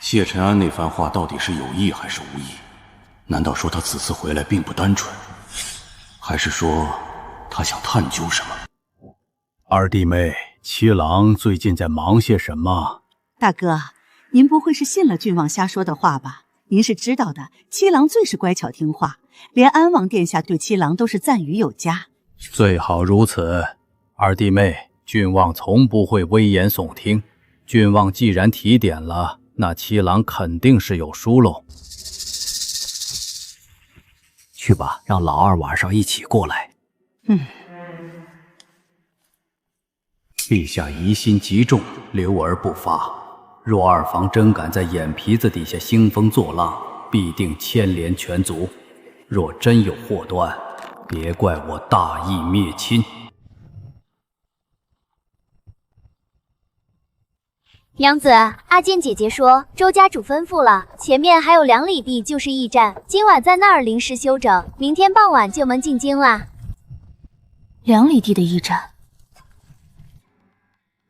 谢承安那番话到底是有意还是无意？难道说他此次回来并不单纯，还是说他想探究什么？二弟妹，七郎最近在忙些什么？大哥，您不会是信了郡王瞎说的话吧？您是知道的，七郎最是乖巧听话，连安王殿下对七郎都是赞誉有加。最好如此。二弟妹，郡王从不会危言耸听。郡王既然提点了，那七郎肯定是有疏漏。去吧，让老二晚上一起过来。陛下疑心极重，留而不发。若二房真敢在眼皮子底下兴风作浪，必定牵连全族。若真有祸端，别怪我大义灭亲。娘子，阿健姐姐说周家主吩咐了，前面还有2里地就是驿站，今晚在那儿临时休整，明天傍晚就能进京啦。2里地的驿站，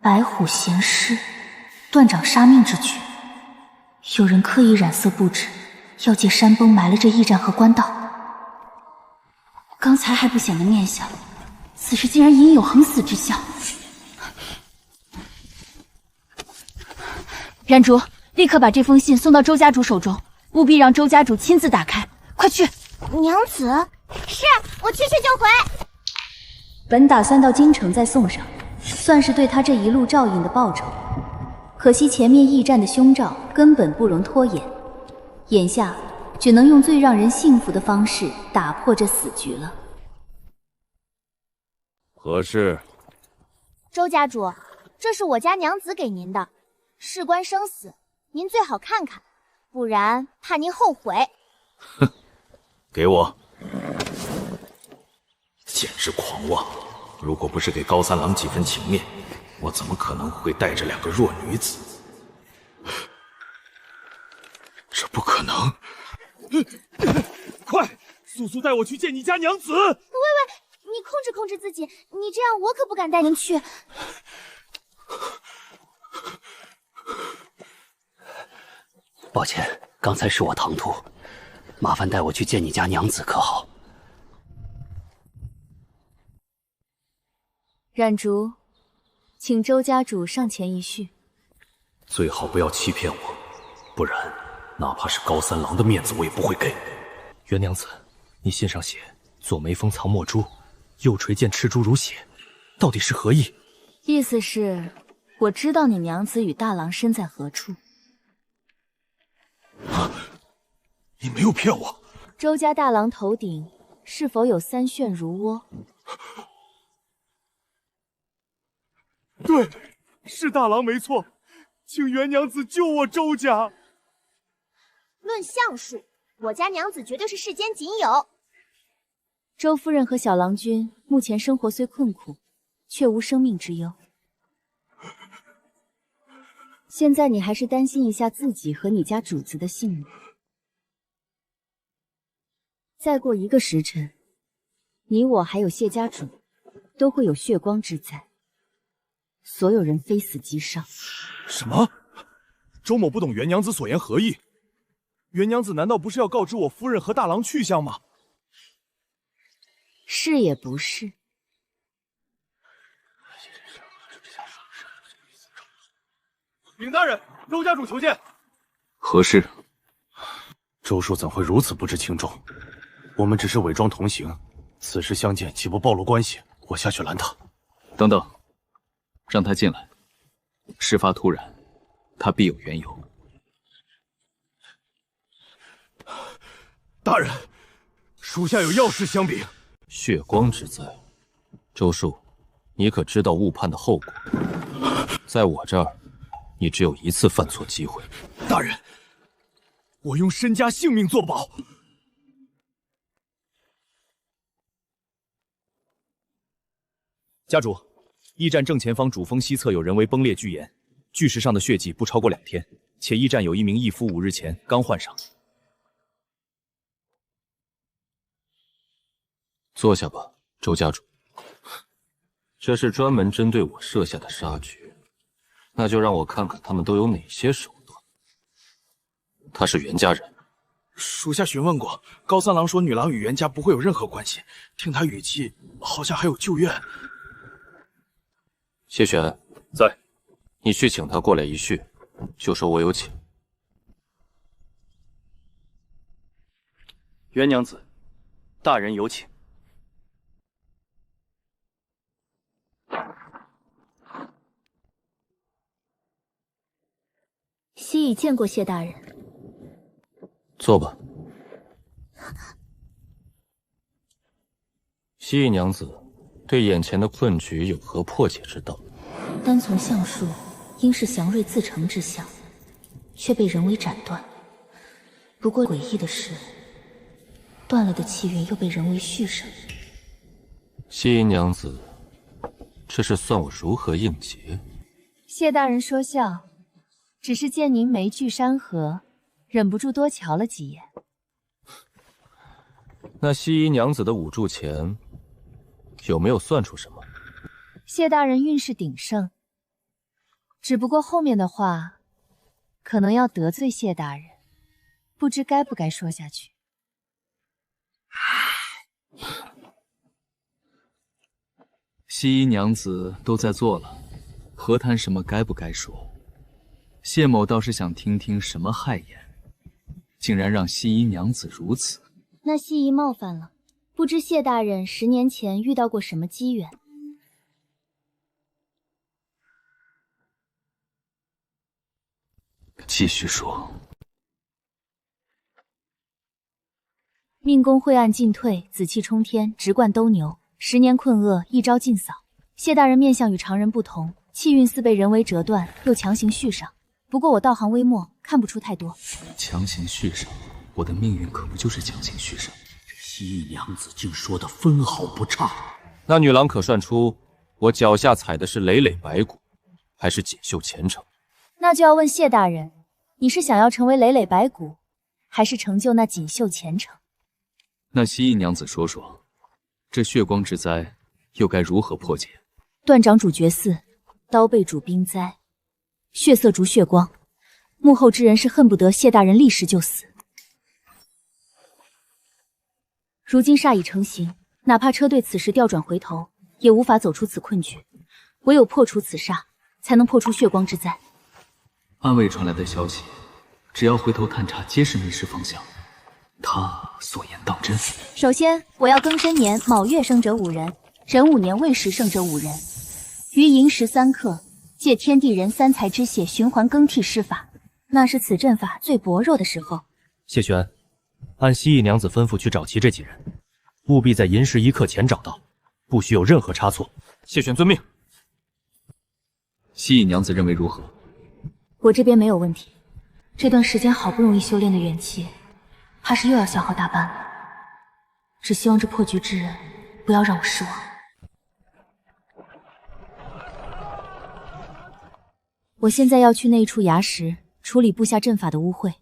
白虎衔尸，断掌杀命之举，有人刻意染色布置，要借山崩埋了这驿站和官道。刚才还不显得面相，此时竟然隐有横死之效。燃烛，立刻把这封信送到周家主手中，务必让周家主亲自打开，快去！娘子，是我去就回。本打算到京城再送上，算是对他这一路照应的报酬。可惜前面驿站的凶兆根本不容拖延，眼下只能用最让人信服的方式打破这死局了。何事？周家主，这是我家娘子给您的，事关生死，您最好看看，不然怕您后悔。哼，给我。简直狂妄！如果不是给高三郎几分情面，我怎么可能会带着2个弱女子？这不可能！快，速速带我去见你家娘子！喂，你控制自己，你这样我可不敢带您去。抱歉，刚才是我唐突，麻烦带我去见你家娘子可好？冉竹，请周家主上前一叙。最好不要欺骗我，不然哪怕是高三郎的面子我也不会给。袁娘子，你信上写左眉峰藏墨珠，右垂剑赤珠如血，到底是何意？意思是，我知道你娘子与大郎身在何处。你没有骗我。周家大郎头顶是否有3旋如窝？对，是大郎没错，请袁娘子救我周家。论相术，我家娘子绝对是世间仅有。周夫人和小郎君目前生活虽困苦，却无生命之忧。现在你还是担心一下自己和你家主子的性命。再过1个时辰，你我还有谢家主都会有血光之灾。所有人非死即伤。什么？周某不懂袁娘子所言何意？袁娘子难道不是要告知我夫人和大郎去向吗？是也不是。禀大人，周家主求见。何事？周叔怎会如此不知轻重？我们只是伪装同行，此时相见岂不暴露关系？我下去拦他。等等。让他进来。事发突然，他必有缘由。大人，属下有要事相禀。血光之灾，周叔，你可知道误判的后果？在我这儿，你只有1次犯错机会。大人，我用身家性命作保。家主。驿站正前方主峰西侧有人为崩裂巨岩，巨石上的血迹不超过2天，且驿站有1名义夫5日前刚换上。坐下吧，周家主。这是专门针对我设下的杀局，那就让我看看他们都有哪些手段。他是袁家人。属下询问过，高三郎说女郎与袁家不会有任何关系，听他语气，好像还有旧怨。谢玄在，你去请他过来一叙，就说我有请。袁娘子，大人有请。昔已见过谢大人。坐吧。蜥蜴娘子对眼前的困局有何破解之道？单从相术，应是祥瑞自成之象，却被人为斩断。不过诡异的是，断了的气运又被人为续上。蜥蜴娘子，这是算我如何应劫？谢大人说笑，只是见您眉聚山河，忍不住多瞧了几眼。那蜥蜴娘子的五柱钱有没有算出什么？谢大人运势鼎盛，只不过后面的话可能要得罪谢大人，不知该不该说下去。蜥蜴娘子都在做了，何谈什么该不该说？谢某倒是想听听什么害言，竟然让蜥蜴娘子如此。那西夷冒犯了，不知谢大人10年前遇到过什么机缘？继续说。命宫晦暗进退，紫气冲天，直贯斗牛，10年困厄，一招尽扫。谢大人面相与常人不同，气运似被人为折断，又强行续上。不过我道行微末，看不出太多。强行续上，我的命运可不就是强行续上？这蜥蜴娘子竟说的分毫不差。那女郎可算出我脚下踩的是累累白骨，还是锦绣前程？那就要问谢大人，你是想要成为累累白骨，还是成就那锦绣前程？那蜥蜴娘子说说，这血光之灾又该如何破解？断掌主绝嗣，刀背主冰灾，血色逐血光，幕后之人是恨不得谢大人立时就死。如今煞已成形，哪怕车队此时调转回头，也无法走出此困局，唯有破除此煞，才能破出血光之灾。暗卫传来的消息，只要回头探查，皆是迷失方向。他所言当真？首先，我要庚申年卯月生者5人，壬午年未时生者5人，于寅时3刻，借天地人3才之血循环更替施法，那是此阵法最薄弱的时候。谢玄，按蜥蜴娘子吩咐去找齐这几人，务必在寅时1刻前找到，不许有任何差错。谢玄遵命。蜥蜴娘子认为如何？我这边没有问题，这段时间好不容易修炼的元气，怕是又要消耗大半了。只希望这破局之人不要让我失望。我现在要去那一处崖石处理布下阵法的污秽。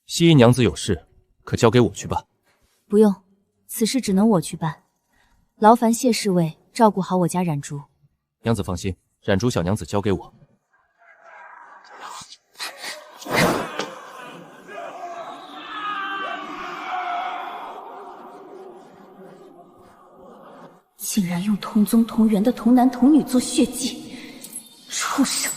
蜥蜴娘子有事，可交给我去办。不用，此事只能我去办。劳烦谢侍卫照顾好我家冉竹。娘子放心，冉竹小娘子交给我。竟然用同宗同源的童男童女做血祭，畜生！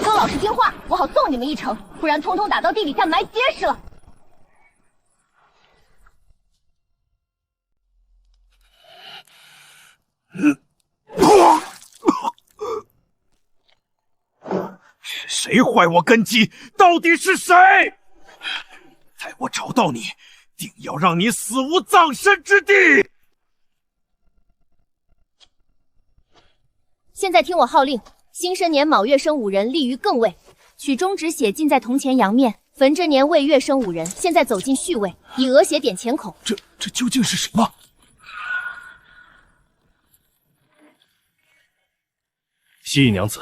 都老实听话，我好送你们一程，不然统统打到地底下埋结实了。是谁坏我根基？到底是谁？待我找到你，定要让你死无葬身之地！现在听我号令，辛申年卯月生5人，立于艮位，取中指血浸在铜钱阳面；逢这年未月生5人，现在走进戌位，以额血点钱孔。这究竟是什么？蜥蜴娘子，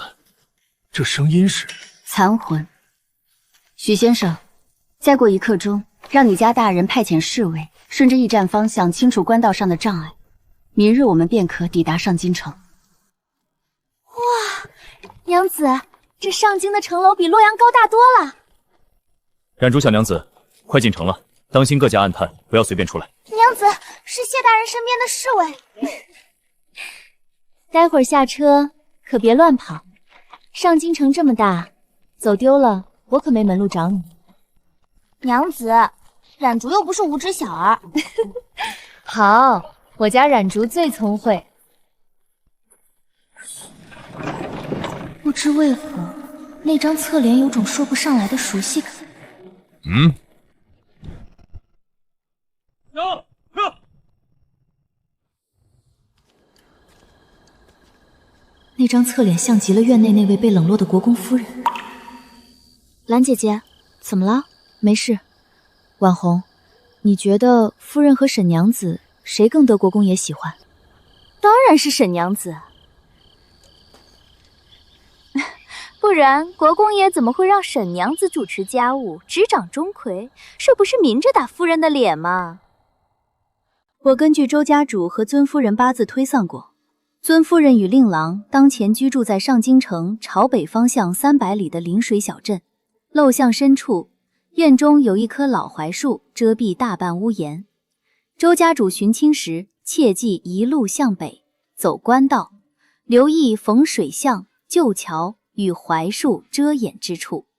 这声音是残魂。许先生，再过1刻钟，让你家大人派遣侍卫，顺着驿站方向清除官道上的障碍。明日我们便可抵达上京城。哇，娘子，这上京的城楼比洛阳高大多了。冉竹小娘子，快进城了，当心各家暗探，不要随便出来。娘子，是谢大人身边的侍卫。待会儿下车可别乱跑，上京城这么大，走丢了我可没门路找你。娘子，冉竹又不是无知小儿。好，我家冉竹最聪慧。不知为何，那张侧脸有种说不上来的熟悉感。那张侧脸像极了院内那位被冷落的国公夫人。兰姐姐，怎么了？没事。婉红，你觉得夫人和沈娘子谁更得国公爷喜欢？当然是沈娘子，不然国公爷怎么会让沈娘子主持家务、执掌钟馗？这不是明着打夫人的脸吗？我根据周家主和尊夫人八字推算过，尊夫人与令郎当前居住在上京城朝北方向300里的临水小镇，陋巷深处，院中有一棵老槐树遮蔽大半屋檐。周家主寻亲时，切记一路向北，走官道，留意逢水巷、旧桥与槐树遮掩之处。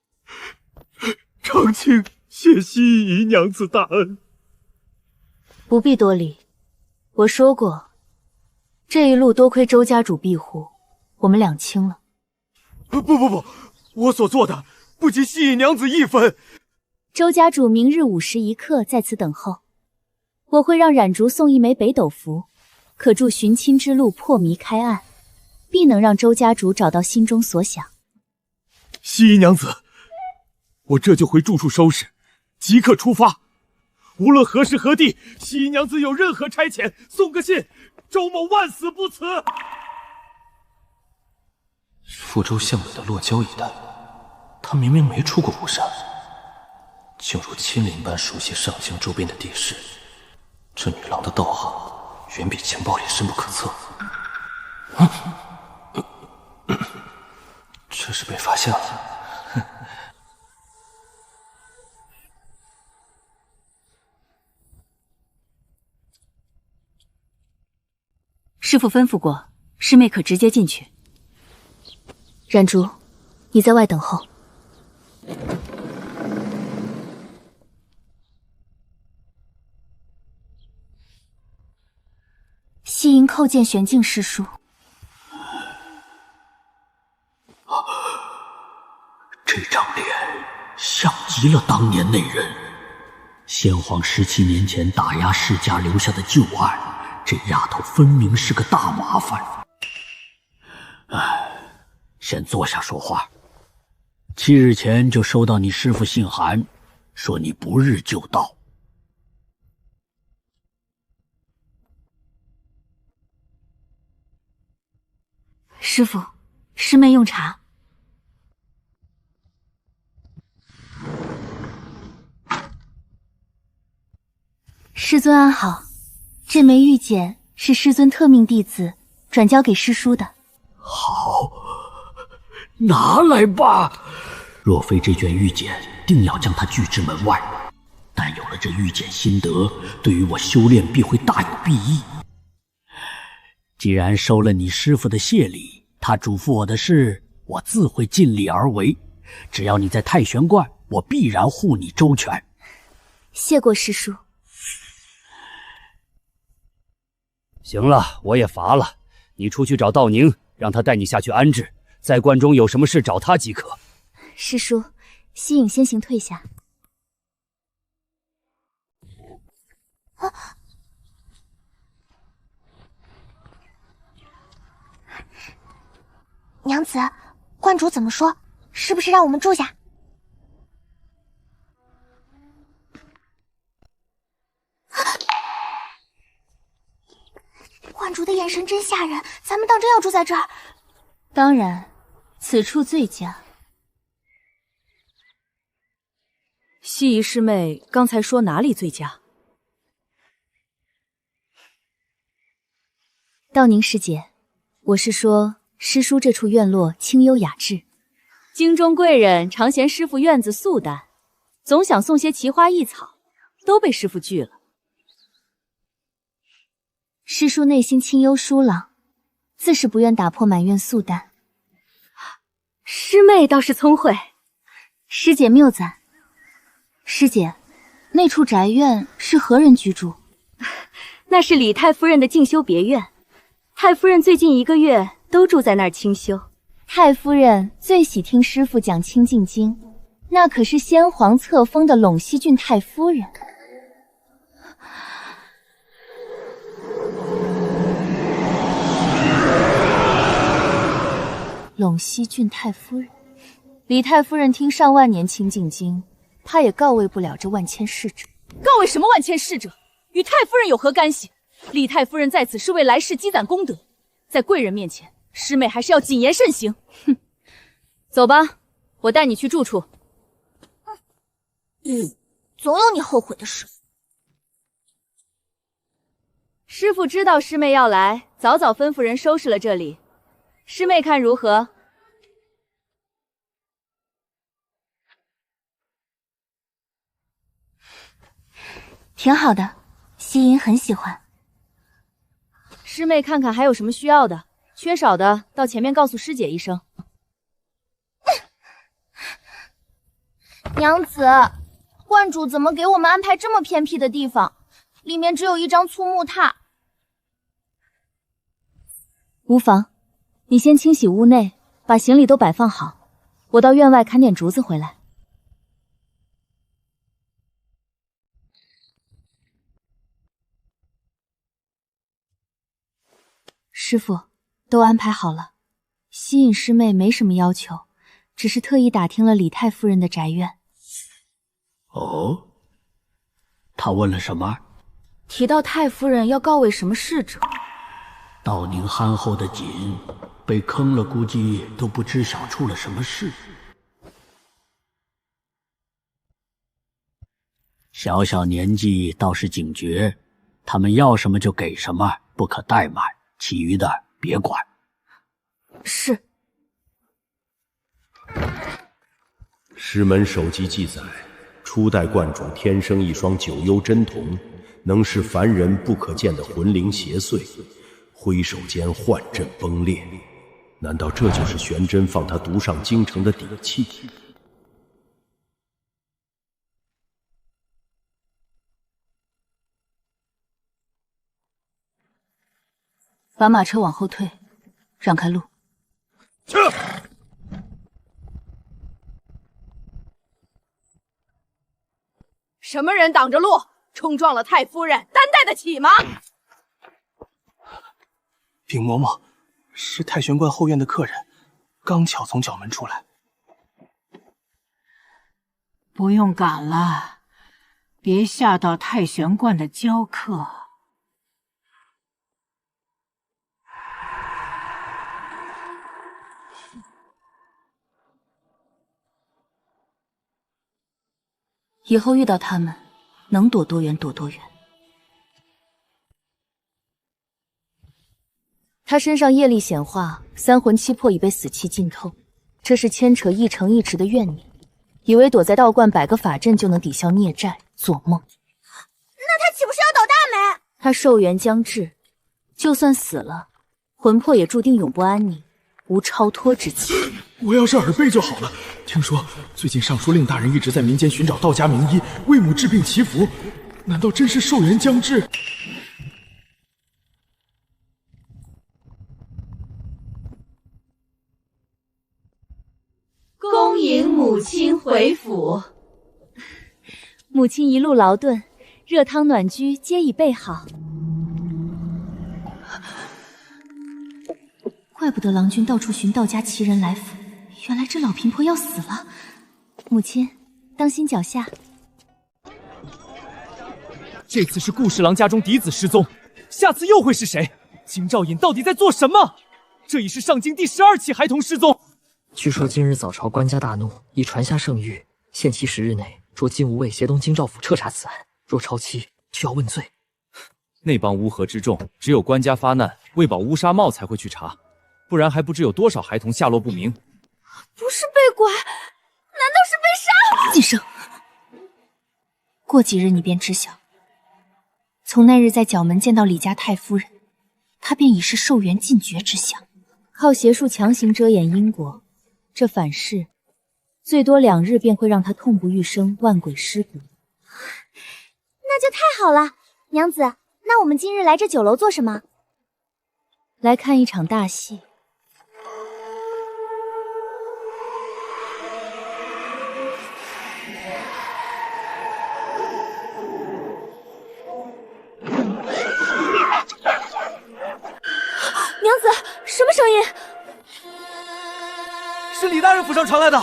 长卿谢西姨娘子大恩。不必多礼，我说过，这一路多亏周家主庇护，我们两清了。不，我所做的不及西姨娘子一分。周家主明日午时一刻在此等候，我会让冉竹送一枚北斗符，可助寻亲之路破迷开案，必能让周家主找到心中所想。西姨娘子，我这就回住处收拾，即刻出发。无论何时何地，西姨娘子有任何差遣，送个信，周某万死不辞。富州向北的洛郊一带，他明明没出过武山，竟如亲临般熟悉上京周边的地势。这女郎的道行远比情报里深不可测。这是被发现了。师父吩咐过，师妹可直接进去。冉竹，你在外等候。西营叩见玄镜师叔。这张脸像极了当年那人，先皇17年前打压世家留下的旧案，这丫头分明是个大麻烦。先坐下说话。7日前就收到你师父信函，说你不日就到。师父，师妹用茶。师尊安好，这枚玉简是师尊特命弟子转交给师叔的。好，拿来吧。若非这卷玉简，定要将它拒之门外。但有了这玉简心得，对于我修炼必会大有裨益。既然收了你师父的谢礼，他嘱咐我的事，我自会尽力而为。只要你在太玄观，我必然护你周全。谢过师叔。行了，我也乏了，你出去找道宁，让他带你下去安置，在关中有什么事找他即可。师叔，西影先行退下。娘子，观主怎么说？是不是让我们住下？观主的眼神真吓人，咱们当真要住在这儿？当然，此处最佳。西姨师妹刚才说哪里最佳？道宁师姐，我是说师叔这处院落清幽雅致。京中贵人常嫌师傅院子素淡，总想送些奇花异草，都被师傅拒了。师叔内心清幽疏朗，自是不愿打破满院素淡。师妹倒是聪慧，师姐谬赞。师姐，那处宅院是何人居住？那是李太夫人的静修别院，太夫人最近1个月都住在那儿清修。太夫人最喜听师父讲清净经，那可是先皇册封的陇西郡太夫人。陇西郡太夫人，李太夫人听上万年清净经，她也告慰不了这万千侍者。告慰什么万千侍者？与太夫人有何干系？李太夫人在此是为来世积攒功德，在贵人面前，师妹还是要谨言慎行。哼，走吧，我带你去住处。总有你后悔的事。师父知道师妹要来，早早吩咐人收拾了这里。师妹看如何？挺好的，西银很喜欢。师妹看看还有什么需要的，缺少的到前面告诉师姐一声。娘子，观主怎么给我们安排这么偏僻的地方？里面只有一张粗木榻。无妨，你先清洗屋内，把行李都摆放好，我到院外砍点竹子回来。师父，都安排好了。西隐师妹没什么要求，只是特意打听了李太夫人的宅院。哦，他问了什么？提到太夫人要告慰什么侍者。道宁憨厚的紧，被坑了，估计都不知晓出了什么事。小小年纪倒是警觉，他们要什么就给什么，不可怠慢，其余的别管。是。师门首集记载，初代观主天生一双九幽真瞳，能使凡人不可见的魂灵邪祟，挥手间幻阵崩裂。难道这就是玄真放他独上京城的底气？把马车往后退，让开路。什么人挡着路，冲撞了太夫人，担待得起吗？禀嬷嬷，是太玄观后院的客人，刚巧从角门出来。不用赶了，别吓到太玄观的娇客。以后遇到他们，能躲多远躲多远。他身上业力显化，三魂七魄已被死气浸透，这是牵扯一城一池的怨念，以为躲在道观摆个法阵就能抵消孽债，做梦。那他岂不是要倒大霉？他寿元将至，就算死了，魂魄也注定永不安宁，无超脱之期。我要是耳背就好了。听说最近尚书令大人一直在民间寻找道家名医，为母治病祈福，难道真是寿元将至？恭迎母亲回府。母亲一路劳顿，热汤暖居皆已备好。怪不得郎君到处寻道家奇人来府，原来这老贫婆要死了。母亲，当心脚下。这次是顾侍郎家中嫡子失踪，下次又会是谁？金兆尹到底在做什么？这已是上京第12起孩童失踪。据说今日早朝官家大怒，已传下圣谕，限期10日内着金吾卫协同京兆府彻查此案，若超期就要问罪。那帮乌合之众，只有官家发难，为保乌纱帽才会去查，不然还不知有多少孩童下落不明。不是被拐，难道是被杀？晋升，过几日你便知晓。从那日在角门见到李家太夫人，他便已是寿元尽绝之象。靠邪术强行遮掩因果，这反噬最多2日便会让他痛不欲生，万鬼尸骨。那就太好了，娘子，那我们今日来这酒楼做什么？来看一场大戏。娘子，什么声音？是李大人府上传来的。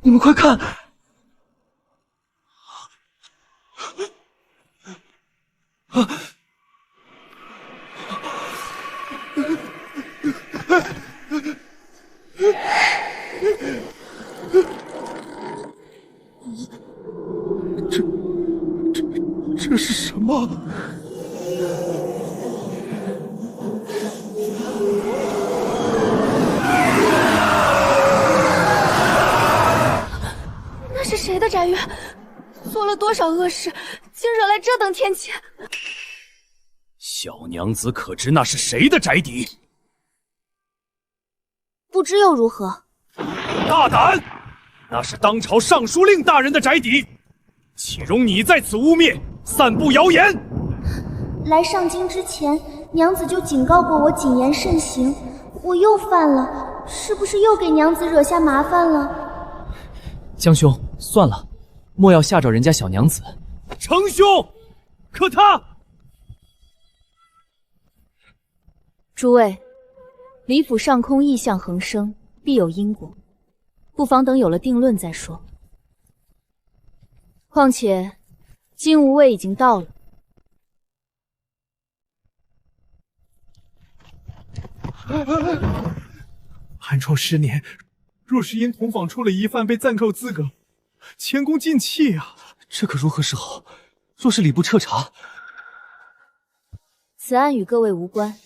你们快看！这是什么？那是谁的宅院？做了多少恶事，竟惹来这等天谴？小娘子可知那是谁的宅邸？不知又如何？大胆！那是当朝尚书令大人的宅邸，岂容你在此污蔑、散布谣言？来上京之前，娘子就警告过我谨言慎行，我又犯了，是不是又给娘子惹下麻烦了？江兄，算了，莫要吓着人家小娘子。程兄，可他……诸位，李府上空异象横生，必有因果，不妨等有了定论再说。况且，金无畏已经到了。汉创10年，若是因同坊出了疑犯被暂扣资格，前功尽弃啊！这可如何是好？若是礼部彻查，此案与各位无关，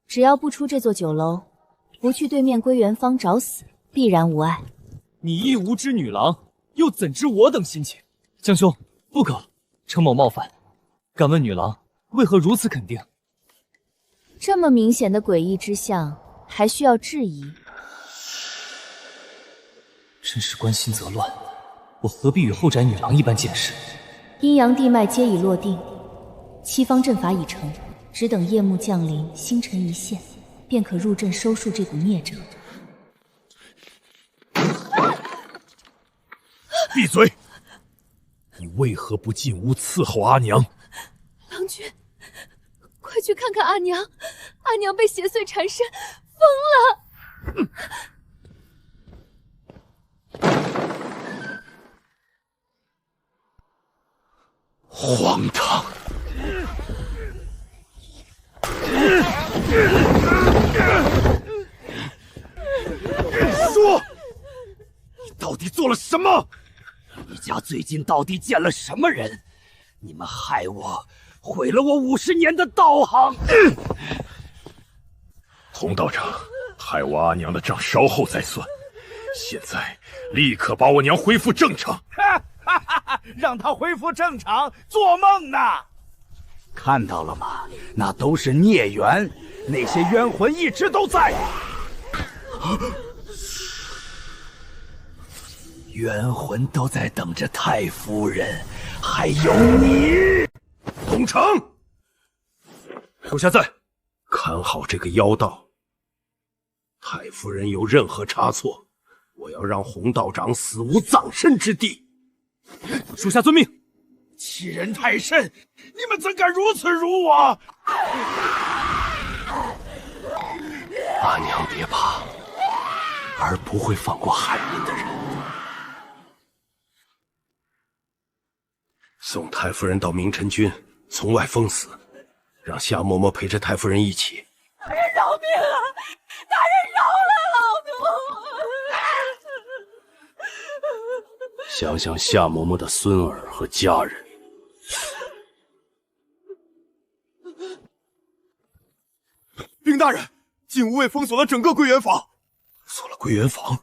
只要不出这座酒楼，不去对面归元坊找死，必然无碍。你亦无知女郎，又怎知我等心情？江兄，不可！程某冒犯，敢问女郎为何如此肯定？这么明显的诡异之象，还需要质疑？真是关心则乱，我何必与后宅女郎一般见识？阴阳地脉皆已落定，七方阵法已成，只等夜幕降临，星辰一现，便可入阵收束这股孽者。闭嘴！你为何不进屋伺候阿娘？郎君，快去看看阿娘，阿娘被邪祟缠身，疯了！荒唐！说，你到底做了什么？你家最近到底见了什么人？你们害我，毁了我50年的道行。洪道长，害我阿娘的账稍后再算，现在立刻把我娘恢复正常。让她恢复正常，做梦呢！看到了吗？那都是孽缘，那些冤魂一直都在。冤魂都在等着太夫人，还有你，东城，属下在，看好这个妖道。太夫人有任何差错，我要让洪道长死无葬身之地。属下遵命。欺人太甚！你们怎敢如此辱我？阿娘别怕，儿不会放过害您的人。送太夫人到明晨军，从外封死，让夏嬷嬷陪着太夫人一起。大人饶命啊！大人饶了老奴！想想夏嬷嬷的孙儿和家人。禀大人，禁无畏封锁了整个归元坊。锁了归元坊？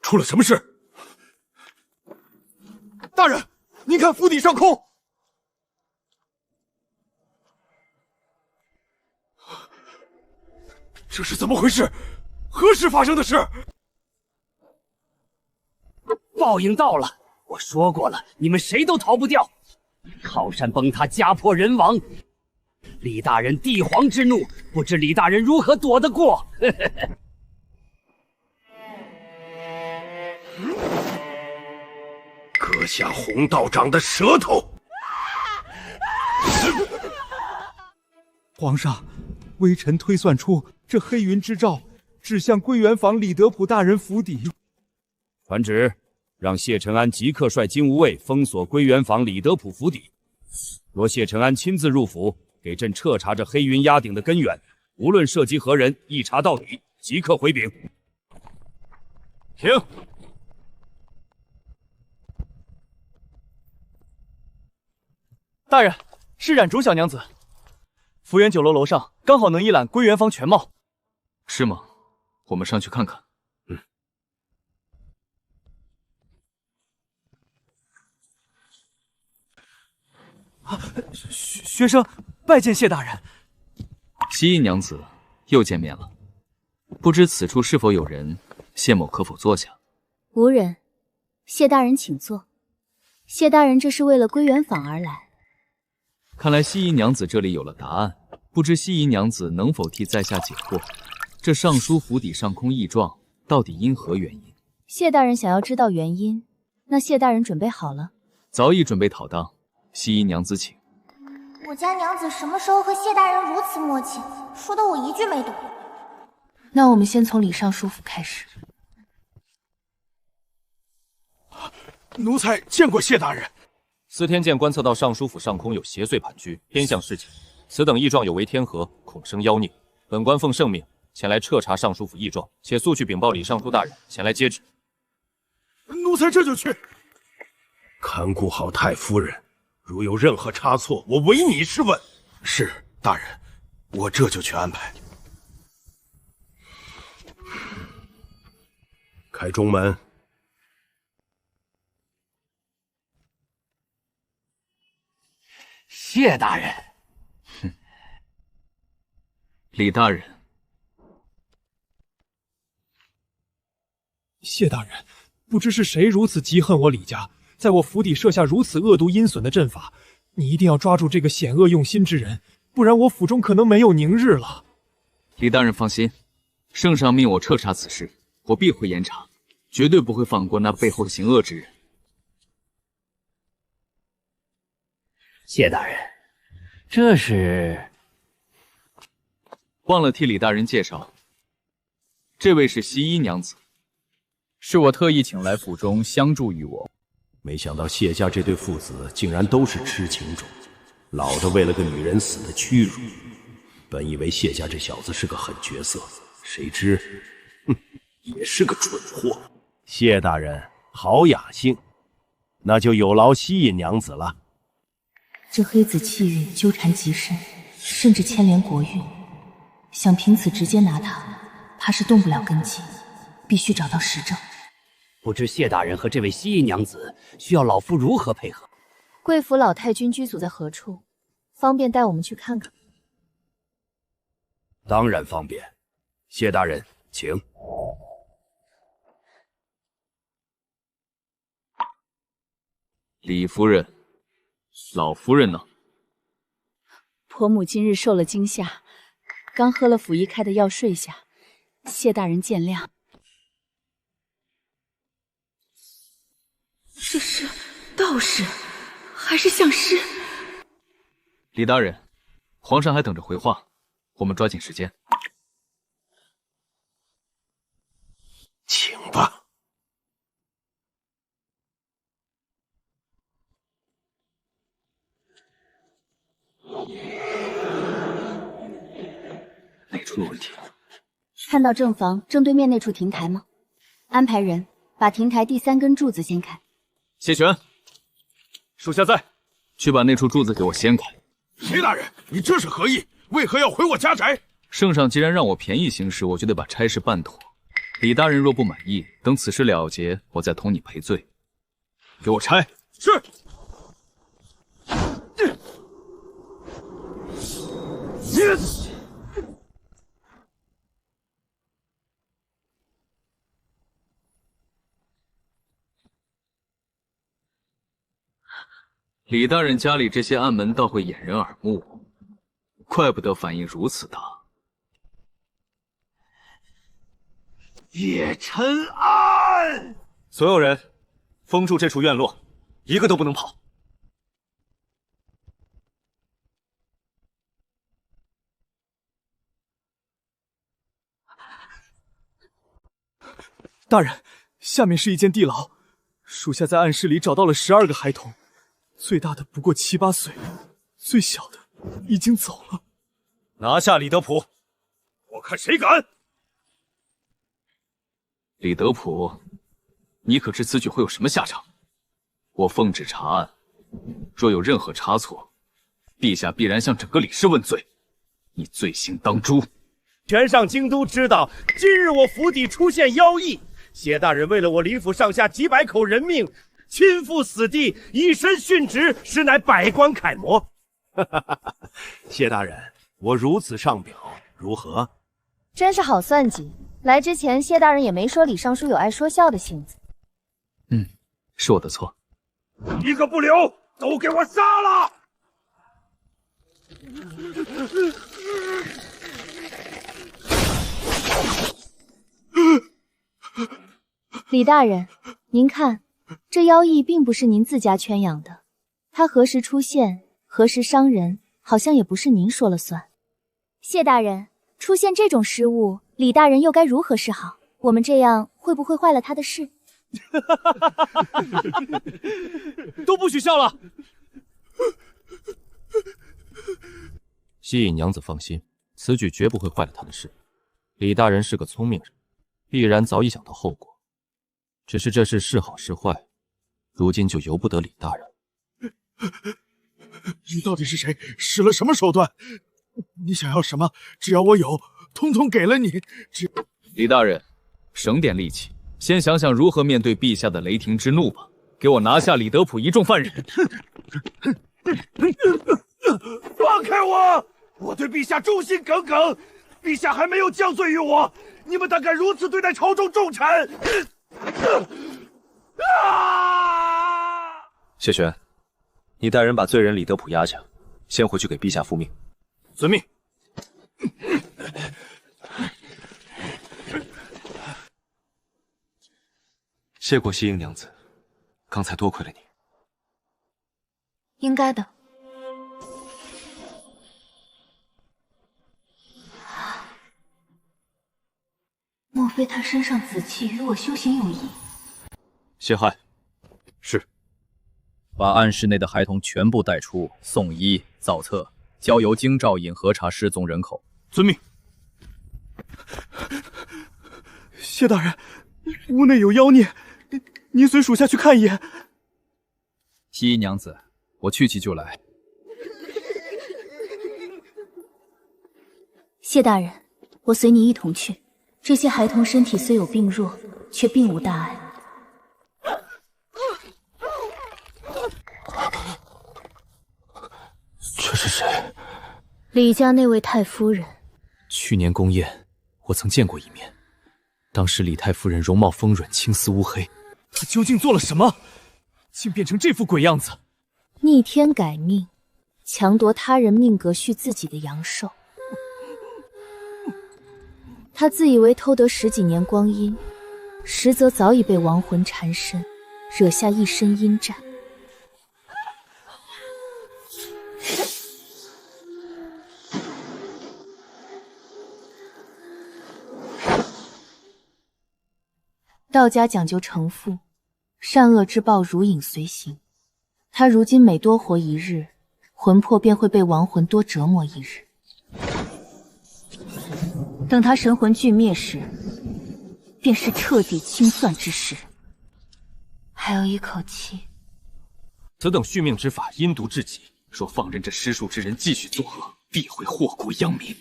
出了什么事？大人，您看府邸上空。这是怎么回事？何时发生的事？报应到了。我说过了，你们谁都逃不掉。靠山崩塌，家破人亡。李大人帝皇之怒，不知李大人如何躲得过？割下洪道长的舌头！皇上，微臣推算出这黑云之兆指向归元坊李德普大人府邸。传旨，让谢承安即刻率精武卫封锁归元坊李德普府邸。若谢承安亲自入府，给朕彻查这黑云压顶的根源，无论涉及何人，一查到底，即刻回禀。停！大人，是冉竹小娘子。福源酒楼楼上刚好能一览归元坊全貌。是吗？我们上去看看。学生拜见谢大人。西瀛娘子，又见面了。不知此处是否有人？谢某可否坐下？无人，谢大人请坐。谢大人这是为了归元坊而来。看来西瀛娘子这里有了答案，不知西瀛娘子能否替在下解惑？这尚书府邸上空异状，到底因何原因？谢大人想要知道原因，那谢大人准备好了？早已准备妥当。西瀛娘子请。我家娘子什么时候和谢大人如此默契，说的我一句没懂。那我们先从李尚书府开始。奴才见过谢大人。司天监观测到尚书府上空有邪祟盘踞，偏向市井，此等异状有违天和，恐生妖孽。本官奉圣命前来彻查尚书府异状，且速去禀报李尚书大人前来接旨。奴才这就去。看顾好太夫人，如有任何差错，我唯你是问。是大人，我这就去安排。开中门。谢大人。李大人。谢大人，不知是谁如此嫉恨我李家，在我府邸设下如此恶毒阴损的阵法，你一定要抓住这个险恶用心之人，不然我府中可能没有宁日了。李大人放心，圣上命我彻查此事，我必会严查，绝对不会放过那背后行恶之人。谢大人，这是……忘了替李大人介绍，这位是西瀛娘子，是我特意请来府中相助于我。没想到谢家这对父子竟然都是痴情种，老的为了个女人死的屈辱。本以为谢家这小子是个狠角色，谁知，也是个蠢货。谢大人好雅兴，那就有劳西瀛娘子了。这黑子气运纠缠极深，甚至牵连国运，想凭此直接拿他，怕是动不了根基，必须找到实证。不知谢大人和这位西瀛娘子需要老夫如何配合？贵府老太君居所在何处？方便带我们去看看？当然方便。谢大人，请。李夫人，老夫人呢？婆母今日受了惊吓，刚喝了府医开的药睡下，谢大人见谅。这是道士还是相师？李大人，皇上还等着回话，我们抓紧时间。请吧。哪处有问题？看到正房正对面那处亭台吗？安排人把亭台第3根柱子掀开。谢权，属下在，去把那处柱子给我掀开。谢大人，你这是何意？为何要回我家宅？圣上既然让我便宜行事，我就得把差事办妥。李大人若不满意，等此事了结，我再同你赔罪。给我拆。是。李大人家里这些暗门倒会掩人耳目，怪不得反应如此大。叶晨安，所有人封住这处院落，一个都不能跑。大人，下面是一间地牢，属下在暗室里找到了12个孩童，最大的不过7、8岁，最小的已经走了。拿下李德普，我看谁敢！李德普，你可知此举会有什么下场？我奉旨查案，若有任何差错，陛下必然向整个李氏问罪，你罪行当诛。全上京都知道，今日我府邸出现妖异。谢大人为了我李府上下几百口人命，亲赴死地，以身殉职，实乃百官楷模。谢大人，我如此上表，如何？真是好算计。来之前，谢大人也没说李尚书有爱说笑的性子。是我的错。一个不留，都给我杀了！李大人，您看，这妖异并不是您自家圈养的，它何时出现，何时伤人，好像也不是您说了算。谢大人，出现这种失误，李大人又该如何是好？我们这样会不会坏了他的事？都不许笑了！西隐娘子放心，此举绝不会坏了他的事。李大人是个聪明人，必然早已想到后果。只是这事是好是坏，如今就由不得李大人。你到底是谁？使了什么手段？你想要什么？只要我有，通通给了你。李大人，省点力气，先想想如何面对陛下的雷霆之怒吧。给我拿下李德普一众犯人！放开我！我对陛下忠心耿耿，陛下还没有降罪于我，你们胆敢如此对待朝中重臣？谢玄，你带人把罪人李德普押下，先回去给陛下复命。遵命。谢过西瀛娘子，刚才多亏了你。应该的。莫非他身上紫气与我修行有异？谢汉，是。把暗室内的孩童全部带出，送医造册，交由京兆尹核查失踪人口。遵命。谢大人，屋内有妖孽，您随属下去看一眼。西瀛娘子，我去其就来。谢大人，我随你一同去。这些孩童身体虽有病弱，却并无大碍。这是谁？李家那位太夫人。去年宫宴，我曾见过一面。当时李太夫人容貌丰润，青丝乌黑。她究竟做了什么，竟变成这副鬼样子？逆天改命，强夺他人命格，续自己的阳寿。他自以为偷得10几年光阴，实则早已被亡魂缠身，惹下一身阴债。道家讲究成父，善恶之报如影随形。他如今每多活一日，魂魄便会被亡魂多折磨一日。等他神魂俱灭时，便是彻底清算之时。还有一口气。此等续命之法阴毒至极，若放任这施术之人继续作恶，必会祸国殃民。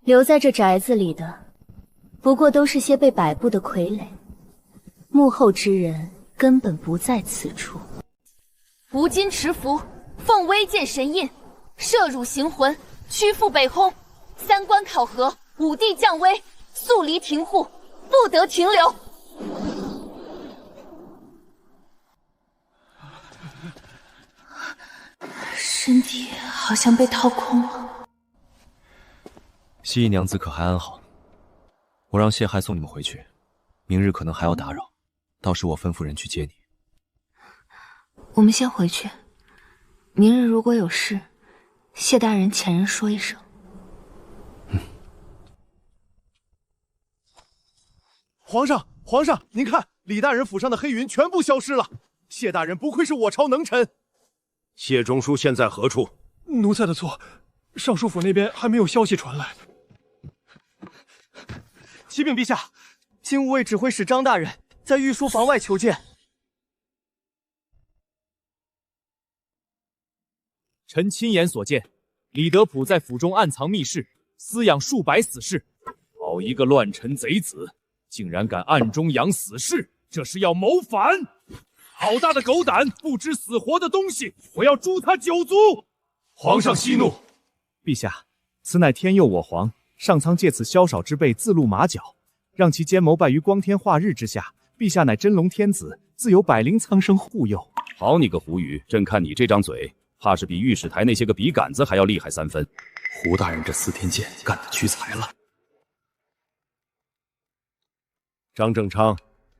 留在这宅子里的，不过都是些被摆布的傀儡，幕后之人根本不在此处。无金持符，奉威剑神印，摄入行魂，驱赴北轰，3关考核，5地降威，速离庭户，不得停留。身体好像被掏空了。西夷娘子可还安好？我让谢亥送你们回去，明日可能还要打扰，到时我吩咐人去接你。我们先回去，明日如果有事，谢大人遣人说一声。皇上，您看，李大人府上的黑云全部消失了。谢大人不愧是我朝能臣。谢中书现在何处？奴才的错，尚书府那边还没有消息传来。启禀陛下，金吾卫指挥使张大人在御书房外求见。臣亲眼所见，李德普在府中暗藏密室，私养数百死士。好一个乱臣贼子，竟然敢暗中养死士，这是要谋反！好大的狗胆，不知死活的东西！我要诛他9族！皇上息怒，陛下，此乃天佑我皇，上苍借此宵少之辈自露马脚，让其奸谋败于光天化日之下。陛下乃真龙天子，自有百灵苍生护佑。好你个胡语！朕看你这张嘴，怕是比御史台那些个笔杆子还要厉害3分。胡大人这4天剑干得屈才了。张正昌，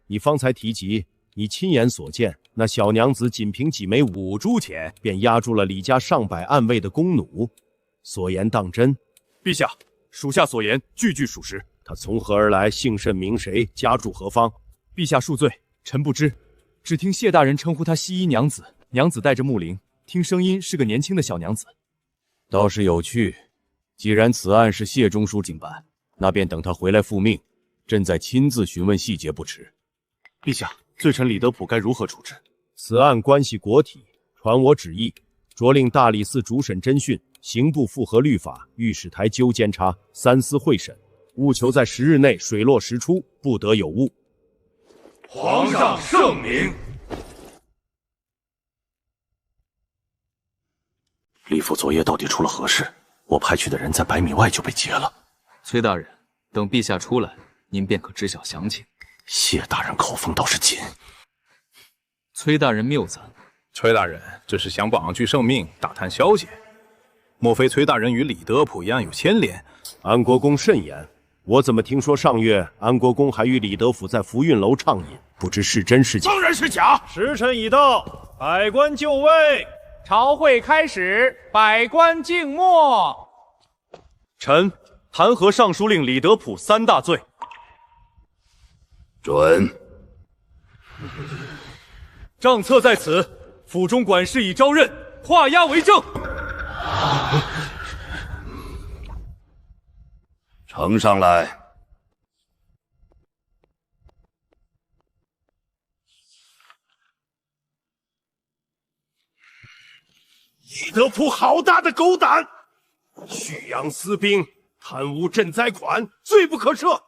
你方才提及你亲眼所见，那小娘子仅凭几枚五铢钱，便压住了李家上百暗卫的弓弩，所言当真？陛下，属下所言句句属实。他从何而来？姓甚名谁？家住何方？陛下恕罪，臣不知，只听谢大人称呼她西夷娘子，娘子带着木铃，听声音是个年轻的小娘子。倒是有趣。既然此案是谢中书经办，那便等他回来复命，朕再亲自询问细节不迟。陛下，罪臣李德普该如何处置？此案关系国体，传我旨意，着令大理寺主审侦讯，刑部复核律法，御史台纠监察，3司会审，务求在10日内水落石出，不得有误。皇上圣明。李府昨夜到底出了何事？我派去的人在100米外就被劫了。崔大人，等陛下出来，您便可知晓详情。谢大人口风倒是紧。崔大人谬赞。崔大人这是想绑去圣命，打探消息。莫非崔大人与李德普一案有牵连？安国公慎言，我怎么听说上月安国公还与李德甫在福运楼畅饮，不知是真是假？当然是假。时辰已到，百官就位，朝会开始，百官静默。臣弹劾尚书令李德普3大罪。准。账册在此，府中管事已招认，画押为证。呈上来。李德普好大的狗胆！蓄养私兵，贪污赈灾款，罪不可赦。